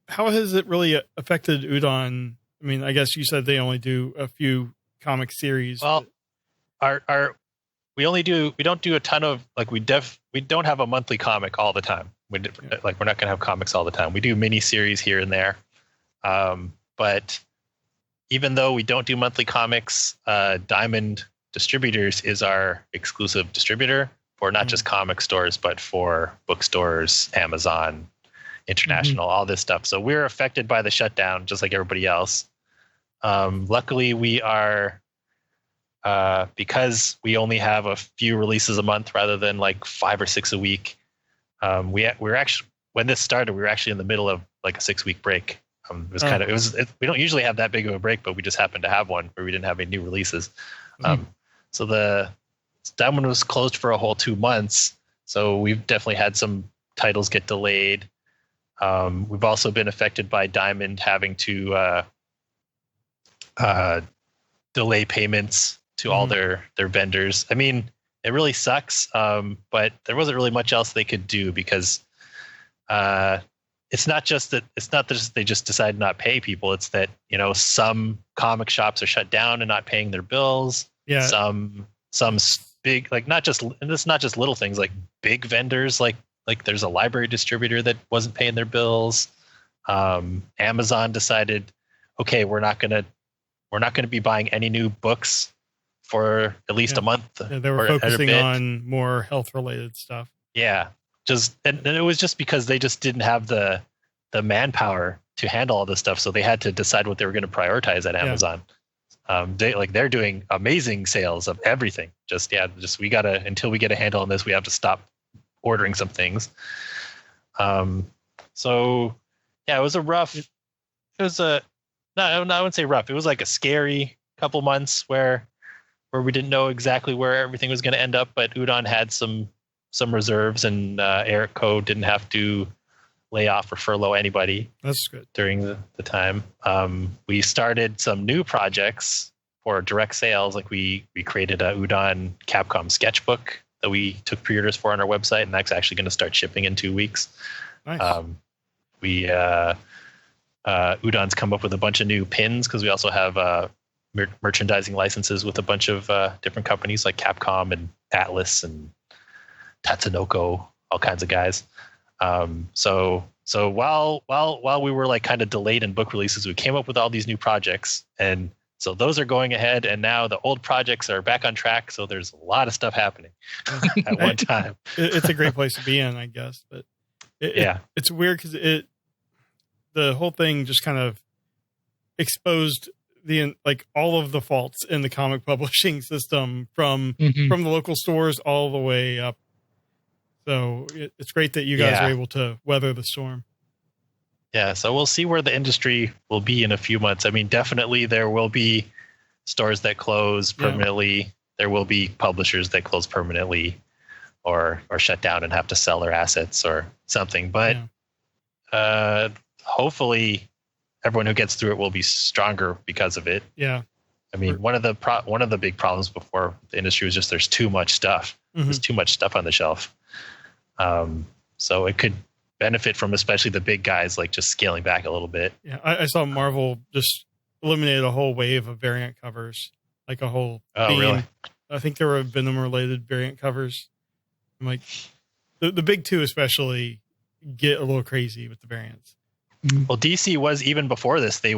[SPEAKER 4] has it really affected Udon? I mean, I guess you said they only do a few comic series.
[SPEAKER 3] Well, we don't do a ton of we don't have a monthly comic all the time. We're not going to have comics all the time. We do mini series here and there. But even though we don't do monthly comics, Diamond Distributors is our exclusive distributor for not just comic stores, but for bookstores, Amazon, International, all this stuff. So we're affected by the shutdown just like everybody else. Luckily, we are, because we only have a few releases a month rather than 5 or 6 a week. We're actually, when this started, we were actually in the middle of a 6-week break. We don't usually have that big of a break, but we just happened to have one where we didn't have any new releases. So the Diamond was closed for a whole 2 months. So we've definitely had some titles get delayed. We've also been affected by Diamond having to delay payments to all their vendors. I mean, it really sucks, but there wasn't really much else they could do because it's not just that they just decided not pay people. It's that some comic shops are shut down and not paying their bills.
[SPEAKER 4] Yeah.
[SPEAKER 3] Some big not just little things, like big vendors like there's a library distributor that wasn't paying their bills. Amazon decided, okay, we're not gonna be buying any new books for at least a month.
[SPEAKER 4] Yeah, they were focusing on more health related stuff.
[SPEAKER 3] Yeah. And it was just because they just didn't have the manpower to handle all this stuff. So they had to decide what they were going to prioritize at Amazon. They're doing amazing sales of everything. We gotta, until we get a handle on this, we have to stop ordering some things. So yeah, it was I wouldn't say rough. It was a scary couple months where we didn't know exactly where everything was going to end up, but Udon had some reserves, and Eric Co. didn't have to lay off or furlough anybody.
[SPEAKER 4] That's good.
[SPEAKER 3] During the time. We started some new projects for direct sales. We created a Udon Capcom sketchbook that we took pre-orders for on our website, and that's actually going to start shipping in 2 weeks.
[SPEAKER 4] Nice.
[SPEAKER 3] Udon's come up with a bunch of new pins because we also have merchandising licenses with a bunch of different companies like Capcom and Atlas and Tatsunoko, all kinds of guys. So while we were kind of delayed in book releases, we came up with all these new projects, and so those are going ahead, and now the old projects are back on track. So there's a lot of stuff happening at one time.
[SPEAKER 4] It's a great place to be in, I guess, but it's weird because the whole thing just kind of exposed all of the faults in the comic publishing system from the local stores all the way up. So it's great that you guys are able to weather the storm.
[SPEAKER 3] Yeah, so we'll see where the industry will be in a few months. I mean, definitely there will be stores that close permanently. Yeah. There will be publishers that close permanently or shut down and have to sell their assets or something. But hopefully everyone who gets through it will be stronger because of it.
[SPEAKER 4] Yeah.
[SPEAKER 3] I mean, one of the big problems before the industry was just there's too much stuff. There's too much stuff on the shelf. So it could benefit from especially the big guys just scaling back a little bit.
[SPEAKER 4] Yeah, I saw Marvel just eliminated a whole wave of variant covers, a whole theme. Really? I think there were Venom related variant covers. I'm the big two especially get a little crazy with the variants.
[SPEAKER 3] Well, DC was, even before this, they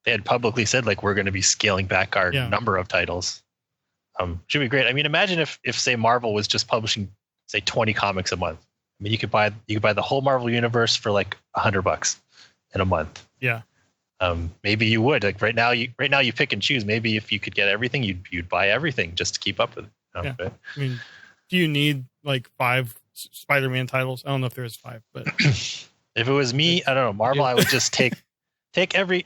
[SPEAKER 3] had publicly said we're going to be scaling back our number of titles. Should be great. I mean, imagine if say Marvel was just publishing say 20 comics a month. I mean, you could buy the whole Marvel universe for $100 in a month.
[SPEAKER 4] Yeah.
[SPEAKER 3] Maybe you would right now you pick and choose. Maybe if you could get everything, you'd buy everything just to keep up with it.
[SPEAKER 4] Yeah. But, I mean, do you need 5 Spider-Man titles? I don't know if there's 5, but
[SPEAKER 3] if it was me, I don't know, Marvel, I would just take every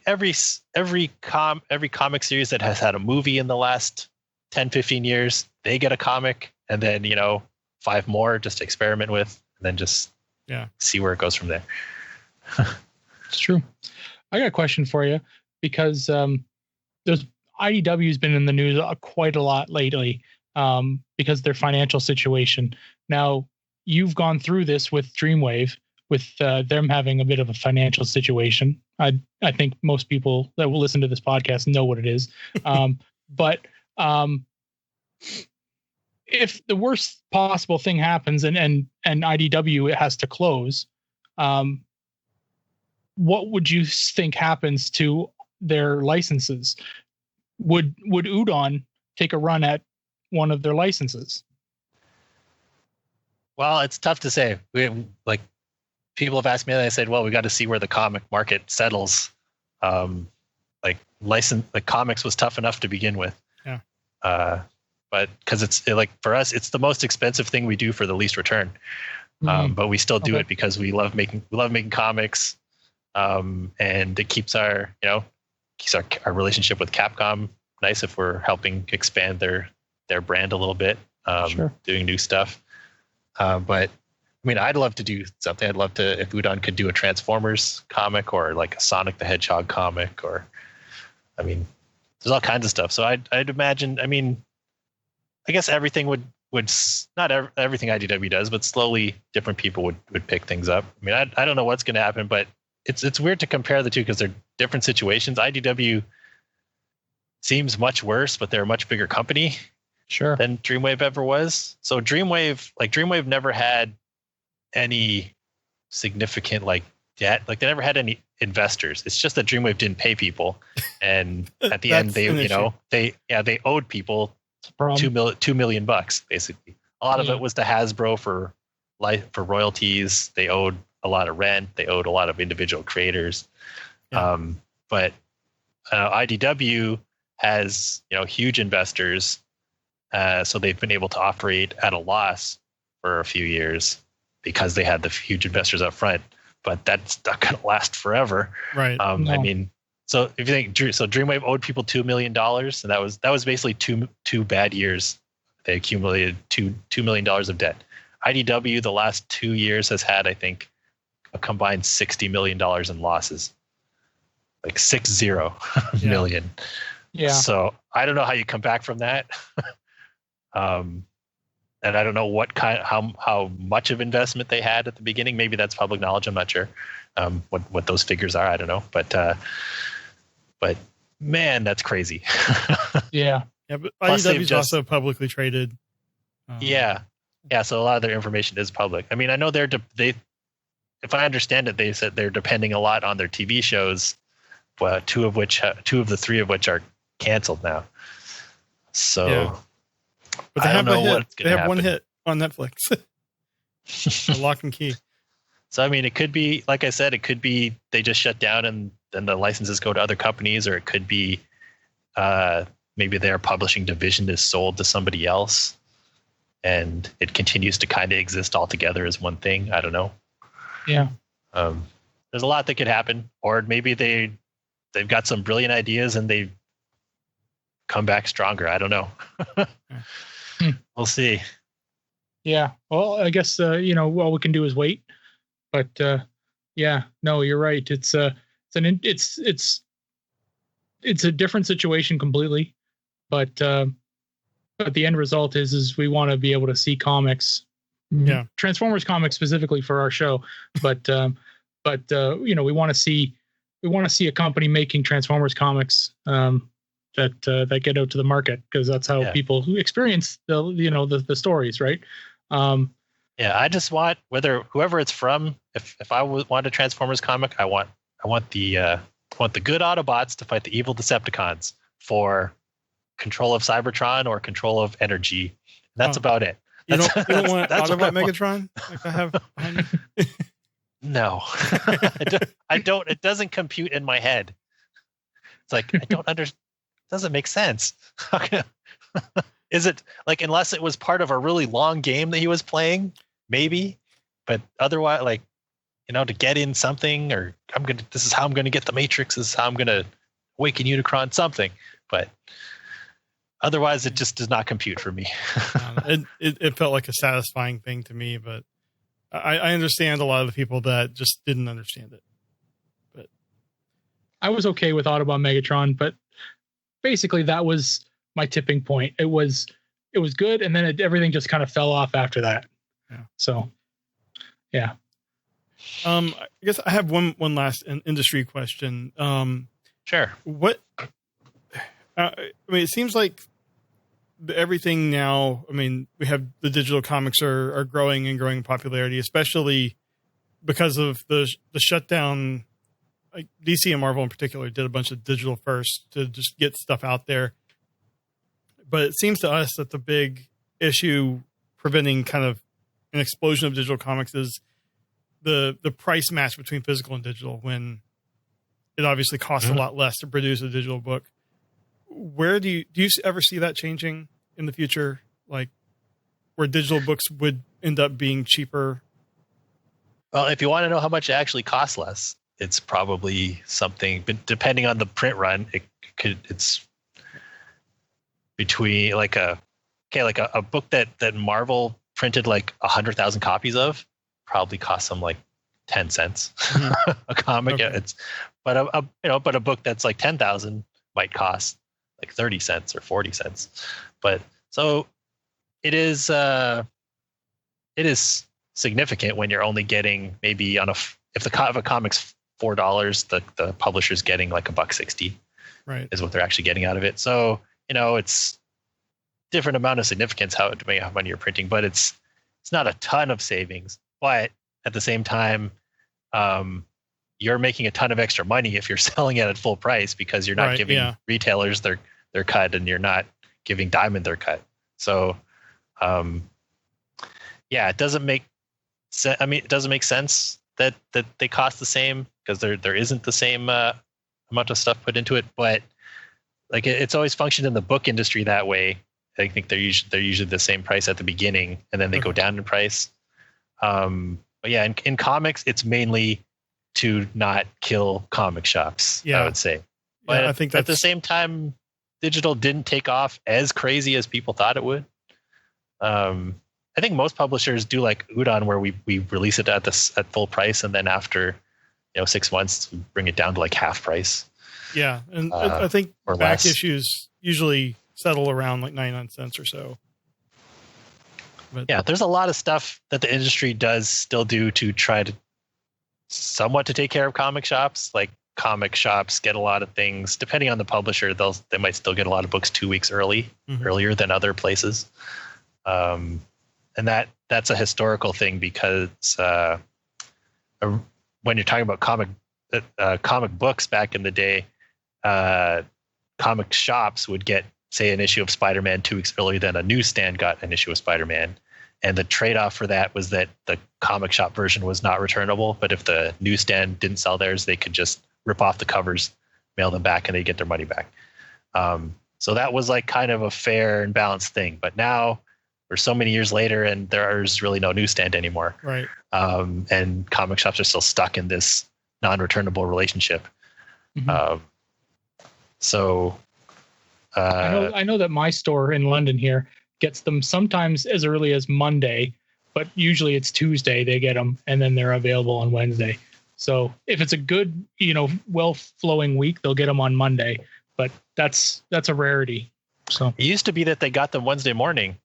[SPEAKER 3] comic series that has had a movie in the last 10, 15 years, they get a comic, and then 5 more just to experiment with, and then just see where it goes from there.
[SPEAKER 2] It's true. I got a question for you because there's IDW's been in the news quite a lot lately because of their financial situation. Now, you've gone through this with Dreamwave, with them having a bit of a financial situation. I think most people that will listen to this podcast know what it is. But if the worst possible thing happens and IDW has to close, what would you think happens to their licenses? Would Udon take a run at one of their licenses?
[SPEAKER 3] Well, it's tough to say. People have asked me, and I said, well, we got to see where the comic market settles. The comics was tough enough to begin with.
[SPEAKER 4] Yeah.
[SPEAKER 3] But because for us, it's the most expensive thing we do for the least return. But we still do it because we love making comics. And it keeps our relationship with Capcom nice if we're helping expand their brand a little bit, doing new stuff. But I mean, I'd love to do something. I'd love to, if Udon could do a Transformers comic or like a Sonic the Hedgehog comic, or, I mean, there's all kinds of stuff. So I'd imagine, I mean, I guess everything would not everything IDW does, but slowly different people would pick things up. I mean, I don't know what's going to happen, but it's weird to compare the two because they're different situations. IDW seems much worse, but they're a much bigger company than Dreamwave ever was. So Dreamwave never had any significant debt. They never had any investors. It's just that Dreamwave didn't pay people, and at the end they owed people $2 million basically. A lot of it was to Hasbro for royalties. They owed a lot of rent. They owed a lot of individual creators. But IDW has huge investors, so they've been able to operate at a loss for a few years because they had the huge investors up front. But that's not going to last forever, right? I mean, so if you think, Dreamwave owed people $2 million, and that was basically two bad years. They accumulated $2 million of debt. IDW the last 2 years has had, I think, a combined $60 million in losses, like 60 million. Yeah. So I don't know how you come back from that. And I don't know how much of investment they had at the beginning. Maybe that's public knowledge. I'm not sure what those figures are. I don't know. But man, that's crazy.
[SPEAKER 2] Yeah.
[SPEAKER 4] Yeah, but IDW is also publicly traded.
[SPEAKER 3] Yeah. So a lot of their information is public. I mean, I know if I understand it, they said they're depending a lot on their TV shows, two of the three of which are canceled now. So,
[SPEAKER 4] yeah. But they have one hit on Netflix. Lock and Key.
[SPEAKER 3] So I mean, it could be, like I said, it could be they just shut down and then the licenses go to other companies, or it could be maybe their publishing division is sold to somebody else, and it continues to kind of exist all together as one thing. I don't know.
[SPEAKER 2] Yeah.
[SPEAKER 3] There's a lot that could happen, or maybe they've got some brilliant ideas and they come back stronger. I don't know. We'll see.
[SPEAKER 2] Yeah. Well, I guess all we can do is wait. But yeah, no, you're right. It's a different situation completely. But the end result is we want to be able to see comics.
[SPEAKER 4] Yeah.
[SPEAKER 2] Transformers comics specifically for our show, but we want to see a company making Transformers comics that get out to the market, because that's how people who experience the stories, right?
[SPEAKER 3] I just want, whoever it's from, if I want a Transformers comic, I want the good Autobots to fight the evil Decepticons for control of Cybertron or control of energy. That's about it.
[SPEAKER 4] You don't want Autobot Megatron like I have behind me?
[SPEAKER 3] No, I don't. It doesn't compute in my head. It's like, I don't understand. It doesn't make sense. Is it unless it was part of a really long game that he was playing, maybe, but otherwise, to get in something, or this is how I'm going to get the Matrix. This is how I'm going to awaken Unicron, something, but otherwise it just does not compute for me.
[SPEAKER 4] It felt like a satisfying thing to me, but I understand a lot of the people that just didn't understand it. But
[SPEAKER 2] I was okay with Autobahn Megatron, but basically that was my tipping point. It was good, and then everything just kind of fell off after that.
[SPEAKER 4] Yeah.
[SPEAKER 2] So, yeah.
[SPEAKER 4] I guess I have one last industry question.
[SPEAKER 3] Sure.
[SPEAKER 4] What? I mean, it seems like everything now. I mean, we have the digital comics are growing and growing in popularity, especially because of the shutdown. Like DC and Marvel in particular did a bunch of digital first to just get stuff out there. But it seems to us that the big issue preventing kind of an explosion of digital comics is the price match between physical and digital, when it obviously costs a lot less to produce a digital book. Where do you ever see that changing in the future? Like where digital books would end up being cheaper?
[SPEAKER 3] Well, if you want to know how much it actually costs less, it's probably something, but depending on the print run, it's between like a book that Marvel printed like 100,000 copies of probably costs them like 10 cents a comic. Okay. But a book that's like 10,000 might cost like 30 cents or 40 cents. But so it is significant when you're only getting maybe if a comic's $4, the publisher's getting like $1.60,
[SPEAKER 4] right?
[SPEAKER 3] Is what they're actually getting out of it. So, it's different amount of significance depending on how many you're printing, but it's not a ton of savings. But at the same time, you're making a ton of extra money if you're selling it at full price, because you're not giving retailers their cut, and you're not giving Diamond their cut. So, it doesn't make sense. I mean, it doesn't make sense that they cost the same, because there isn't the same amount of stuff put into it. But like it's always functioned in the book industry that way. I think they're usually the same price at the beginning, and then they go down in price. But yeah, in comics, it's mainly to not kill comic shops. Yeah. I would say. But I think at the same time, digital didn't take off as crazy as people thought it would. I think most publishers do like Udon, where we release it at full price, and then after 6 months we bring it down to like half price.
[SPEAKER 4] Yeah, and I think back less. Issues usually settle around like 99 cents or so. But
[SPEAKER 3] yeah, there's a lot of stuff that the industry does still do to try to somewhat to take care of comic shops. Like comic shops get a lot of things, depending on the publisher, they might still get a lot of books 2 weeks earlier than other places. And that's a historical thing, because when you're talking about comic books back in the day, comic shops would get, say, an issue of Spider-Man 2 weeks earlier than a newsstand got an issue of Spider-Man. And the trade-off for that was that the comic shop version was not returnable, but if the newsstand didn't sell theirs, they could just rip off the covers, mail them back, and they get their money back. So that was like kind of a fair and balanced thing. But now we're so many years later, and there's really no newsstand anymore.
[SPEAKER 4] Right.
[SPEAKER 3] And comic shops are still stuck in this non-returnable relationship.
[SPEAKER 2] Mm-hmm. I know that my store in London here gets them sometimes as early as Monday, but usually it's Tuesday they get them, and then they're available on Wednesday. So if it's a good, well-flowing week, they'll get them on Monday, but that's a rarity. So
[SPEAKER 3] it used to be that they got them Wednesday morning.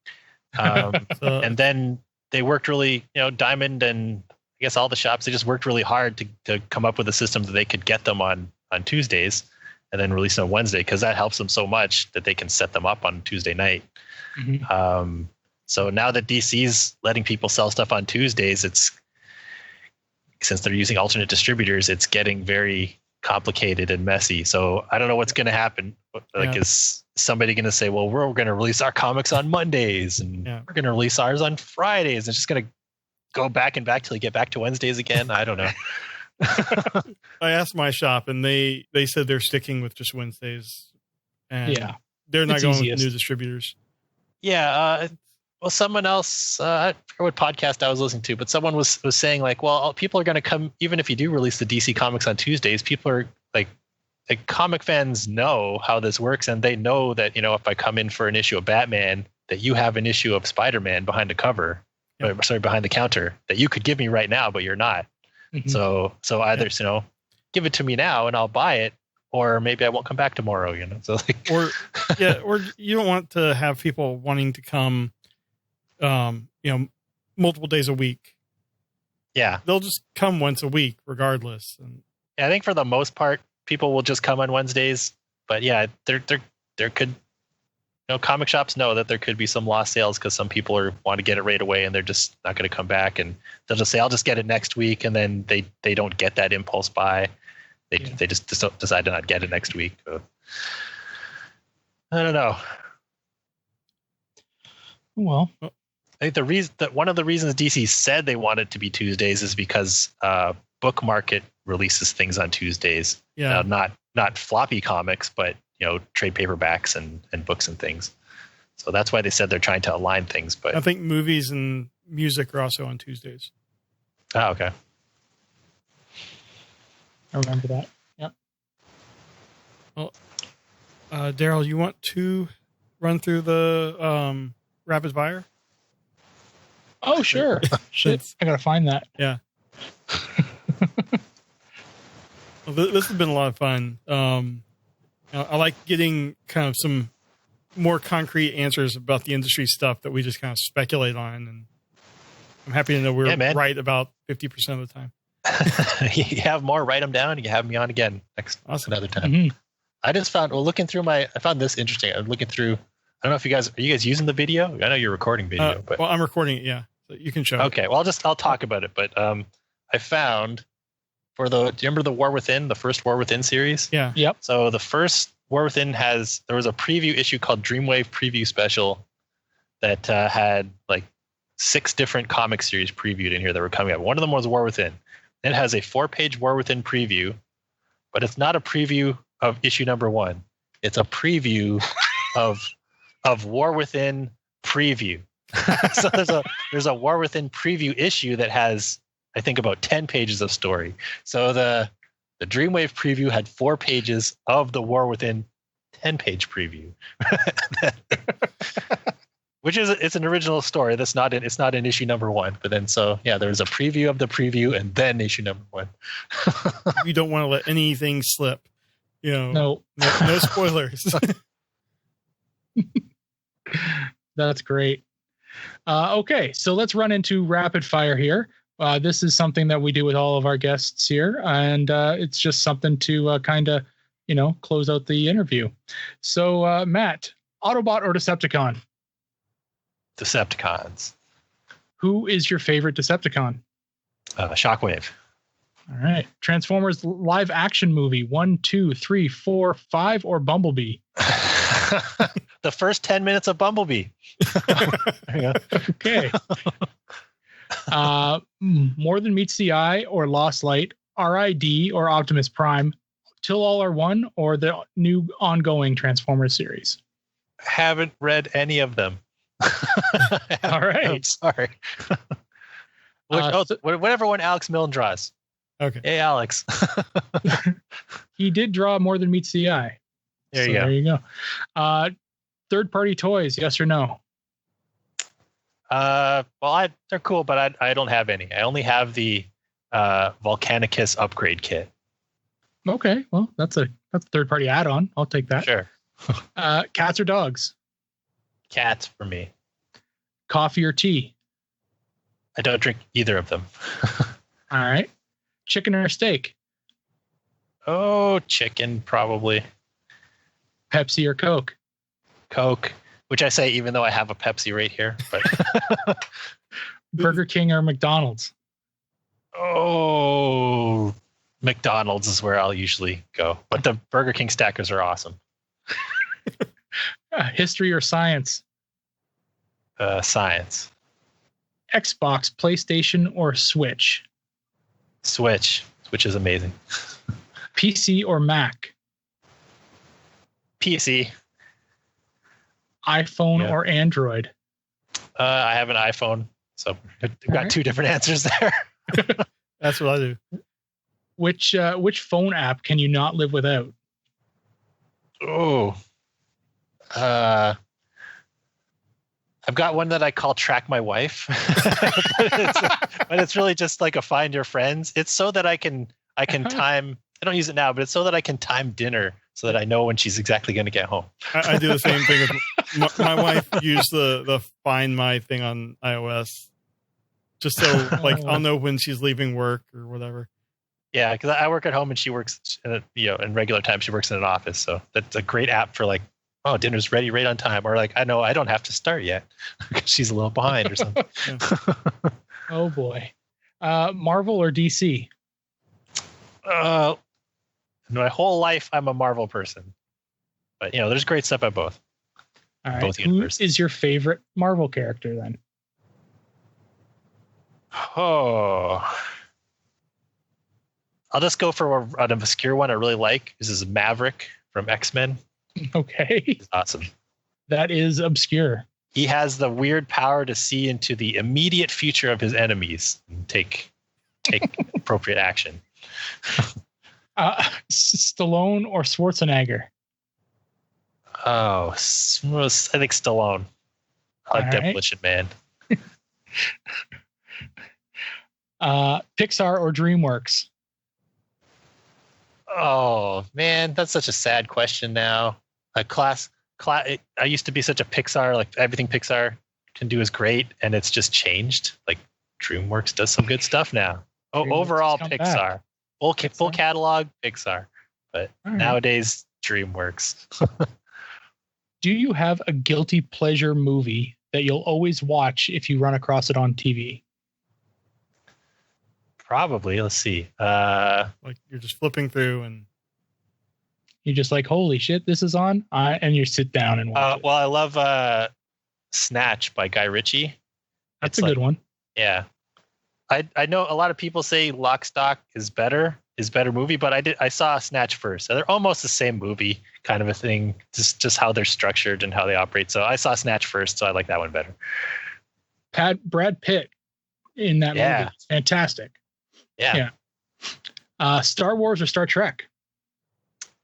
[SPEAKER 3] And then they worked really, Diamond and I guess all the shops, they just worked really hard to come up with a system that they could get them on Tuesdays and then release them on Wednesday, because that helps them so much that they can set them up on Tuesday night. Mm-hmm. So now that DC's letting people sell stuff on Tuesdays, since they're using alternate distributors, it's getting very complicated and messy. So I don't know what's going to happen. Like, is somebody going to say, well, we're going to release our comics on Mondays, and we're going to release ours on Fridays? It's just going to go back and back till you get back to Wednesdays again. I don't know.
[SPEAKER 4] I asked my shop, and they said they're sticking with just Wednesdays, and they're not going with new distributors.
[SPEAKER 3] Yeah. Well, someone else, I forget what podcast I was listening to, but someone was saying like, well, people are going to come, even if you do release the DC comics on Tuesdays, people are like comic fans know how this works, and they know that, if I come in for an issue of Batman, that you have an issue of Spider-Man behind the cover. behind the counter that you could give me right now, but you're not.
[SPEAKER 2] Mhm.
[SPEAKER 3] So either give it to me now and I'll buy it, or maybe I won't come back tomorrow. So
[SPEAKER 4] or you don't want to have people wanting to come, multiple days a week.
[SPEAKER 3] Yeah,
[SPEAKER 4] They'll just come once a week regardless. And
[SPEAKER 3] I think for the most part, people will just come on Wednesdays. But yeah, there could, comic shops know that there could be some lost sales because some people want to get it right away and they're just not going to come back, and they'll just say, "I'll just get it next week," and then they don't get that impulse buy. They just decide to not get it next week. So, I don't know.
[SPEAKER 2] Well,
[SPEAKER 3] I think one of the reasons DC said they wanted to be Tuesdays is because Book Market releases things on Tuesdays.
[SPEAKER 4] Yeah.
[SPEAKER 3] Not floppy comics, but trade paperbacks and books and things. So that's why they said they're trying to align things. But
[SPEAKER 4] I think movies and music are also on Tuesdays.
[SPEAKER 3] Oh, okay.
[SPEAKER 2] I remember that. Yep.
[SPEAKER 4] Well, Daryl, you want to run through the rapid fire?
[SPEAKER 2] Oh, sure. Shit, I gotta find that.
[SPEAKER 4] Yeah. Well, this has been a lot of fun. I like getting kind of some more concrete answers about the industry stuff that we just kind of speculate on, and I'm happy to know we're right about 50% of the time.
[SPEAKER 3] You have more, write them down, and you have me on again another time.
[SPEAKER 2] Mm-hmm.
[SPEAKER 3] I just found, looking through I found this interesting. I'm looking through, I don't know if are you guys using the video? I know you're recording video, but.
[SPEAKER 4] Well, I'm recording it, yeah. So you can show it.
[SPEAKER 3] Okay, well, I'll talk about it, but I found do you remember the War Within, the first War Within series?
[SPEAKER 4] Yeah.
[SPEAKER 2] Yep.
[SPEAKER 3] So the first War Within there was a preview issue called Dreamwave Preview Special that had like 6 different comic series previewed in here that were coming up. One of them was War Within. It has a 4-page War Within preview, but it's not a preview of issue number 1. It's a preview of War Within preview. So there's a War Within preview issue that has, I think, about 10 pages of story. So the Dreamwave preview had 4 pages of the War Within 10-page preview, which it's an original story. It's not in issue number 1. But then there's a preview of the preview and then issue number 1.
[SPEAKER 4] You don't want to let anything slip.
[SPEAKER 2] No
[SPEAKER 4] spoilers.
[SPEAKER 2] That's great. Okay, so let's run into rapid fire here. This is something that we do with all of our guests here, and it's just something to kind of, close out the interview. So, Matt, Autobot or Decepticon?
[SPEAKER 3] Decepticons.
[SPEAKER 2] Who is your favorite Decepticon?
[SPEAKER 3] Shockwave.
[SPEAKER 2] All right. Transformers live action movie 1, 2, 3, 4, 5, or Bumblebee?
[SPEAKER 3] The first 10 minutes of Bumblebee.
[SPEAKER 2] Okay. More Than Meets the Eye or Lost Light, RID or Optimus Prime, Till All Are One, or the new ongoing Transformers series?
[SPEAKER 3] Haven't read any of them.
[SPEAKER 2] All right.
[SPEAKER 3] I'm sorry. Whatever one Alex Milne draws.
[SPEAKER 4] Okay.
[SPEAKER 3] Hey, Alex.
[SPEAKER 2] He did draw More Than Meets the Eye.
[SPEAKER 3] There you
[SPEAKER 2] go. Third-party toys, yes or no?
[SPEAKER 3] They're cool, but I don't have any. I only have the Volcanicus upgrade kit.
[SPEAKER 2] Okay, well, that's a third-party add-on. I'll take that.
[SPEAKER 3] Sure.
[SPEAKER 2] Cats or dogs?
[SPEAKER 3] Cats for me.
[SPEAKER 2] Coffee or tea?
[SPEAKER 3] I don't drink either of them.
[SPEAKER 2] All right. Chicken or steak?
[SPEAKER 3] Oh, chicken, probably.
[SPEAKER 2] Pepsi or Coke?
[SPEAKER 3] Coke, which I say even though I have a Pepsi right here. But
[SPEAKER 2] Burger King or McDonald's?
[SPEAKER 3] Oh, McDonald's is where I'll usually go. But the Burger King stackers are awesome.
[SPEAKER 2] History or science?
[SPEAKER 3] Science.
[SPEAKER 2] Xbox, PlayStation, or Switch?
[SPEAKER 3] Switch. Switch is amazing.
[SPEAKER 2] PC or Mac?
[SPEAKER 3] PC.
[SPEAKER 2] iPhone or Android?
[SPEAKER 3] I have an iPhone, so I've got 2 different answers there.
[SPEAKER 4] That's what I do.
[SPEAKER 2] Which phone app can you not live without?
[SPEAKER 3] Oh. I've I've got one that I call Track My Wife, but it's really just like a find your friends. It's so that I can time. I don't use it now, but it's so that I can time dinner so that I know when she's exactly going to get home.
[SPEAKER 4] I do the same thing with my wife. Used the Find My thing on iOS, just so like I'll know when she's leaving work or whatever.
[SPEAKER 3] Yeah, because I work at home and she works, in regular time. She works in an office, so that's a great app for like, oh, dinner's ready right on time, or like I know I don't have to start yet because she's a little behind or something.
[SPEAKER 2] Oh boy, Marvel or DC?
[SPEAKER 3] My whole life I'm a Marvel person, but there's great stuff at both.
[SPEAKER 2] All right.
[SPEAKER 3] Both
[SPEAKER 2] Who
[SPEAKER 3] universes.
[SPEAKER 2] is your favorite Marvel character then?
[SPEAKER 3] Oh, I'll just go for an obscure one I really like. This is Maverick from X-Men.
[SPEAKER 2] Okay.
[SPEAKER 3] He's awesome.
[SPEAKER 2] That is obscure.
[SPEAKER 3] He has the weird power to see into the immediate future of his enemies and take appropriate action.
[SPEAKER 2] Stallone or Schwarzenegger?
[SPEAKER 3] Oh, I think Stallone. I like Demolition Man.
[SPEAKER 2] Pixar or DreamWorks?
[SPEAKER 3] Oh man, that's such a sad question now. I used to be such a Pixar, like everything Pixar can do is great, and it's just changed. Like DreamWorks does some good stuff now. Overall Pixar. Full catalog Pixar, but nowadays DreamWorks.
[SPEAKER 2] Do you have a guilty pleasure movie that you'll always watch if you run across it on TV?
[SPEAKER 3] Probably. Let's see.
[SPEAKER 4] Like you're just flipping through and
[SPEAKER 2] you're just like, holy shit, this is on, and you sit down and watch it.
[SPEAKER 3] Well, I love Snatch by Guy Ritchie.
[SPEAKER 2] That's a good one.
[SPEAKER 3] Yeah. I know a lot of people say Lock, Stock is better movie, but I saw Snatch first. So they're almost the same movie kind of a thing, just how they're structured and how they operate. So I saw Snatch first, so I like that one better.
[SPEAKER 2] Brad Pitt in that movie. It's fantastic.
[SPEAKER 3] Yeah.
[SPEAKER 2] Star Wars or Star Trek?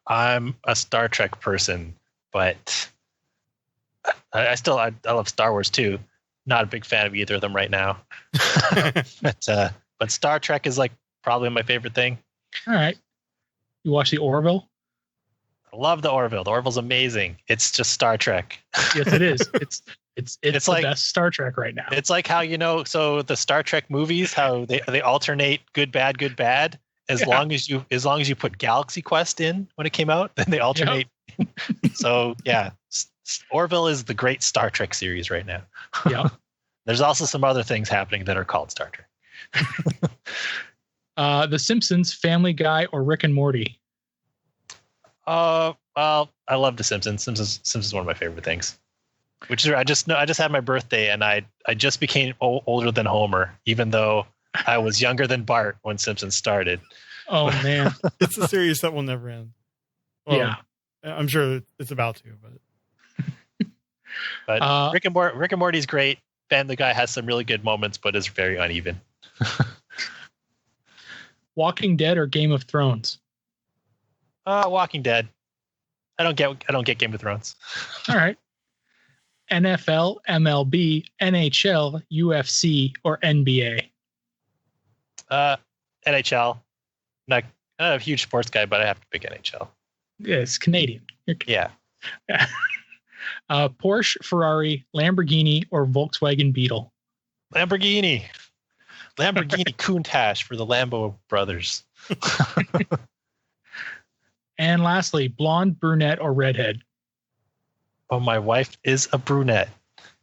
[SPEAKER 3] I'm a Star Trek person, but I love Star Wars too. Not a big fan of either of them right now. But Star Trek is like probably my favorite thing.
[SPEAKER 2] All right. You watch the Orville?
[SPEAKER 3] I love the Orville. The Orville's amazing. It's just Star Trek.
[SPEAKER 2] Yes, it is. It's the
[SPEAKER 3] like,
[SPEAKER 2] best Star Trek right now.
[SPEAKER 3] It's like how so the Star Trek movies, how they alternate good bad. As long as you put Galaxy Quest in when it came out, then they alternate. Yep. So yeah, Orville is the great Star Trek series right now.
[SPEAKER 2] Yeah. There's
[SPEAKER 3] also some other things happening that are called Star Trek.
[SPEAKER 2] The Simpsons, Family Guy, or Rick and Morty?
[SPEAKER 3] Well, I love The Simpsons. Simpsons is one of my favorite things. Which is, I just had my birthday and I just became older than Homer, even though I was younger than Bart when Simpsons started.
[SPEAKER 2] Oh man,
[SPEAKER 4] it's a series that will never end. Well, yeah, I'm sure it's about to,
[SPEAKER 3] but Rick and Morty is great. Family Guy has some really good moments, but is very uneven.
[SPEAKER 2] Walking Dead or Game of Thrones?
[SPEAKER 3] Walking Dead. I don't get Game of Thrones.
[SPEAKER 2] All right. NFL, MLB, NHL, UFC, or NBA?
[SPEAKER 3] NHL. Not a huge sports guy, but I have to pick NHL.
[SPEAKER 2] Yeah, it's Canadian.
[SPEAKER 3] Yeah.
[SPEAKER 2] Porsche, Ferrari, Lamborghini, or Volkswagen Beetle?
[SPEAKER 3] Lamborghini Countach for the Lambo brothers.
[SPEAKER 2] And lastly, blonde, brunette, or redhead?
[SPEAKER 3] Oh, my wife is a brunette,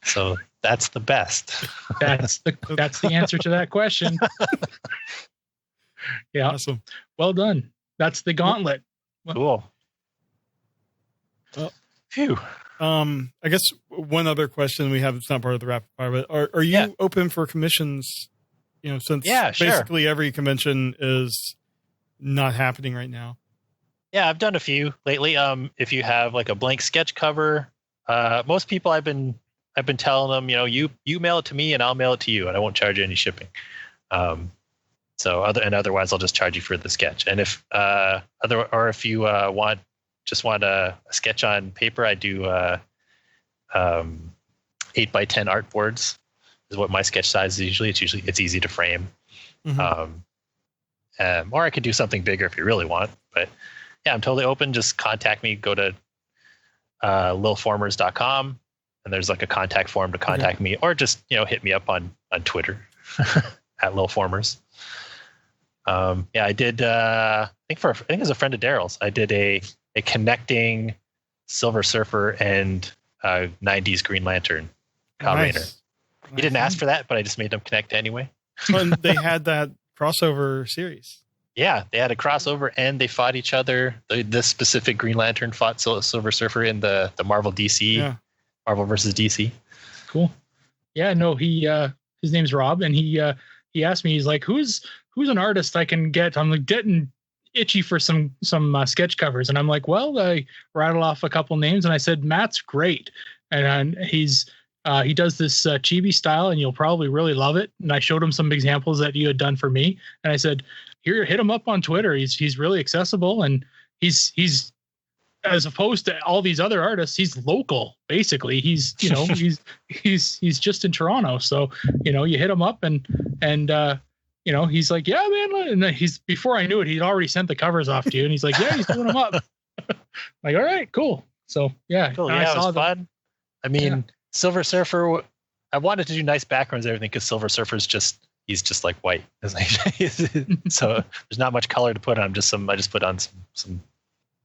[SPEAKER 3] so that's the best.
[SPEAKER 2] That's the answer to that question. Yeah.
[SPEAKER 4] Awesome.
[SPEAKER 2] Well done. That's the gauntlet.
[SPEAKER 3] Cool.
[SPEAKER 4] Well,
[SPEAKER 3] phew.
[SPEAKER 4] I guess one other question we have, it's not part of the rapid fire, but are you open for commissions? Since basically every convention is not happening right now.
[SPEAKER 3] Yeah, I've done a few lately. If you have like a blank sketch cover, most people I've been telling them, you mail it to me and I'll mail it to you, and I won't charge you any shipping. Otherwise I'll just charge you for the sketch. And if you want a sketch on paper, I do 8x10 artboards is what my sketch size is usually. It's easy to frame. Or I could do something bigger if you really want. But yeah, I'm totally open. Just contact me. Go to lilformers.com, and there's like a contact form to contact me, or just hit me up on Twitter at lilformers. I did. I think it was a friend of Daryl's. I did a connecting Silver Surfer and 90s Green Lantern combiner.
[SPEAKER 4] Nice.
[SPEAKER 3] He didn't ask for that, but I just made them connect anyway.
[SPEAKER 4] When they had that crossover series.
[SPEAKER 3] Yeah, they had a crossover and they fought each other. This specific Green Lantern fought Silver Surfer in the Marvel DC, Marvel versus DC.
[SPEAKER 2] Cool. Yeah, no, he his name's Rob, and he asked me, he's like, who's an artist I can get? I'm like getting itchy for some sketch covers, and I'm like, well, I rattled off a couple names, and I said Matt's great, and he does this chibi style, and you'll probably really love it. And I showed him some examples that you had done for me, and I said, here, hit him up on Twitter. He's really accessible, and he's as opposed to all these other artists, he's local basically. He's he's just in Toronto, so you hit him up and he's like, yeah, man. And before I knew it, he'd already sent the covers off to you, and he's like, yeah, he's doing them up. Like, all right, cool. So yeah,
[SPEAKER 3] cool. Yeah, it was fun. I mean, Silver Surfer, I wanted to do nice backgrounds and everything because Silver Surfer's he's just like white. So there's not much color to put on. I just put on some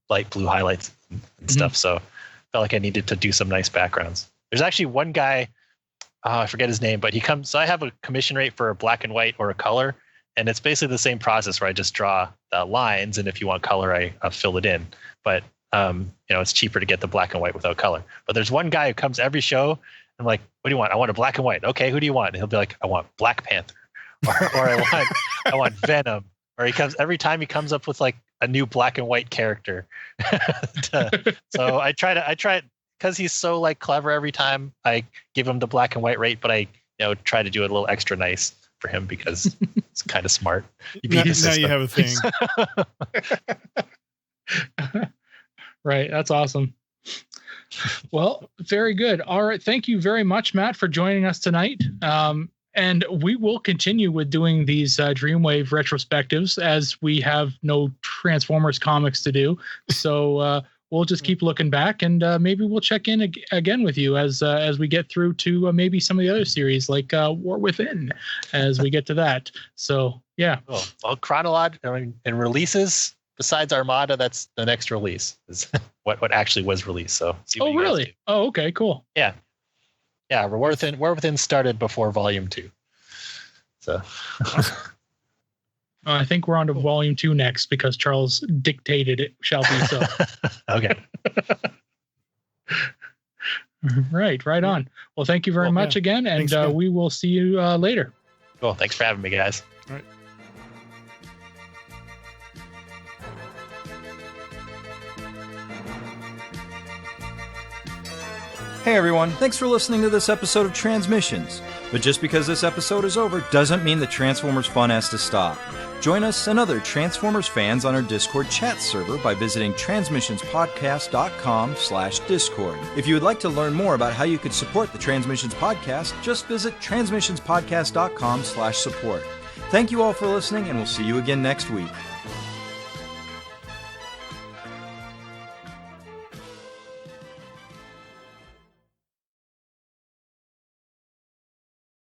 [SPEAKER 3] light blue highlights and stuff. So I felt like I needed to do some nice backgrounds. There's actually one guy, I forget his name, but he comes. So I have a commission rate for a black and white or a color, and it's basically the same process where I just draw the lines, and if you want color, I fill it in. But it's cheaper to get the black and white without color. But there's one guy who comes every show. I'm like, what do you want? I want a black and white. Okay, who do you want? And he'll be like, I want Black Panther, or I want Venom. Or every time he comes up with like a new black and white character. So I try it because he's so like clever. Every time I give him the black and white rate, but I try to do it a little extra nice for him because it's kind of smart.
[SPEAKER 4] Now you have a thing.
[SPEAKER 2] Right. That's awesome. Well, very good. All right. Thank you very much, Matt, for joining us tonight. And we will continue with doing these Dreamwave retrospectives as we have no Transformers comics to do. So we'll just keep looking back, and maybe we'll check in again with you as we get through to maybe some of the other series like War Within as we get to that. So, yeah.
[SPEAKER 3] Cool. Well, chronological and releases. Besides Armada, that's the next release is what actually was released. So,
[SPEAKER 2] oh, really? Oh, okay, cool.
[SPEAKER 3] Yeah. War Within started before Volume 2. So,
[SPEAKER 2] I think we're on to Volume 2 next because Charles dictated it shall be so.
[SPEAKER 3] Okay.
[SPEAKER 2] Right on. Well, thank you very much again, and we will see you later.
[SPEAKER 3] Cool. Thanks for having me, guys.
[SPEAKER 4] All right.
[SPEAKER 1] Hey everyone, thanks for listening to this episode of Transmissions. But just because this episode is over doesn't mean the Transformers fun has to stop. Join us and other Transformers fans on our Discord chat server by visiting transmissionspodcast.com/discord. If you would like to learn more about how you could support the Transmissions podcast, just visit transmissionspodcast.com/support. Thank you all for listening, and we'll see you again next week.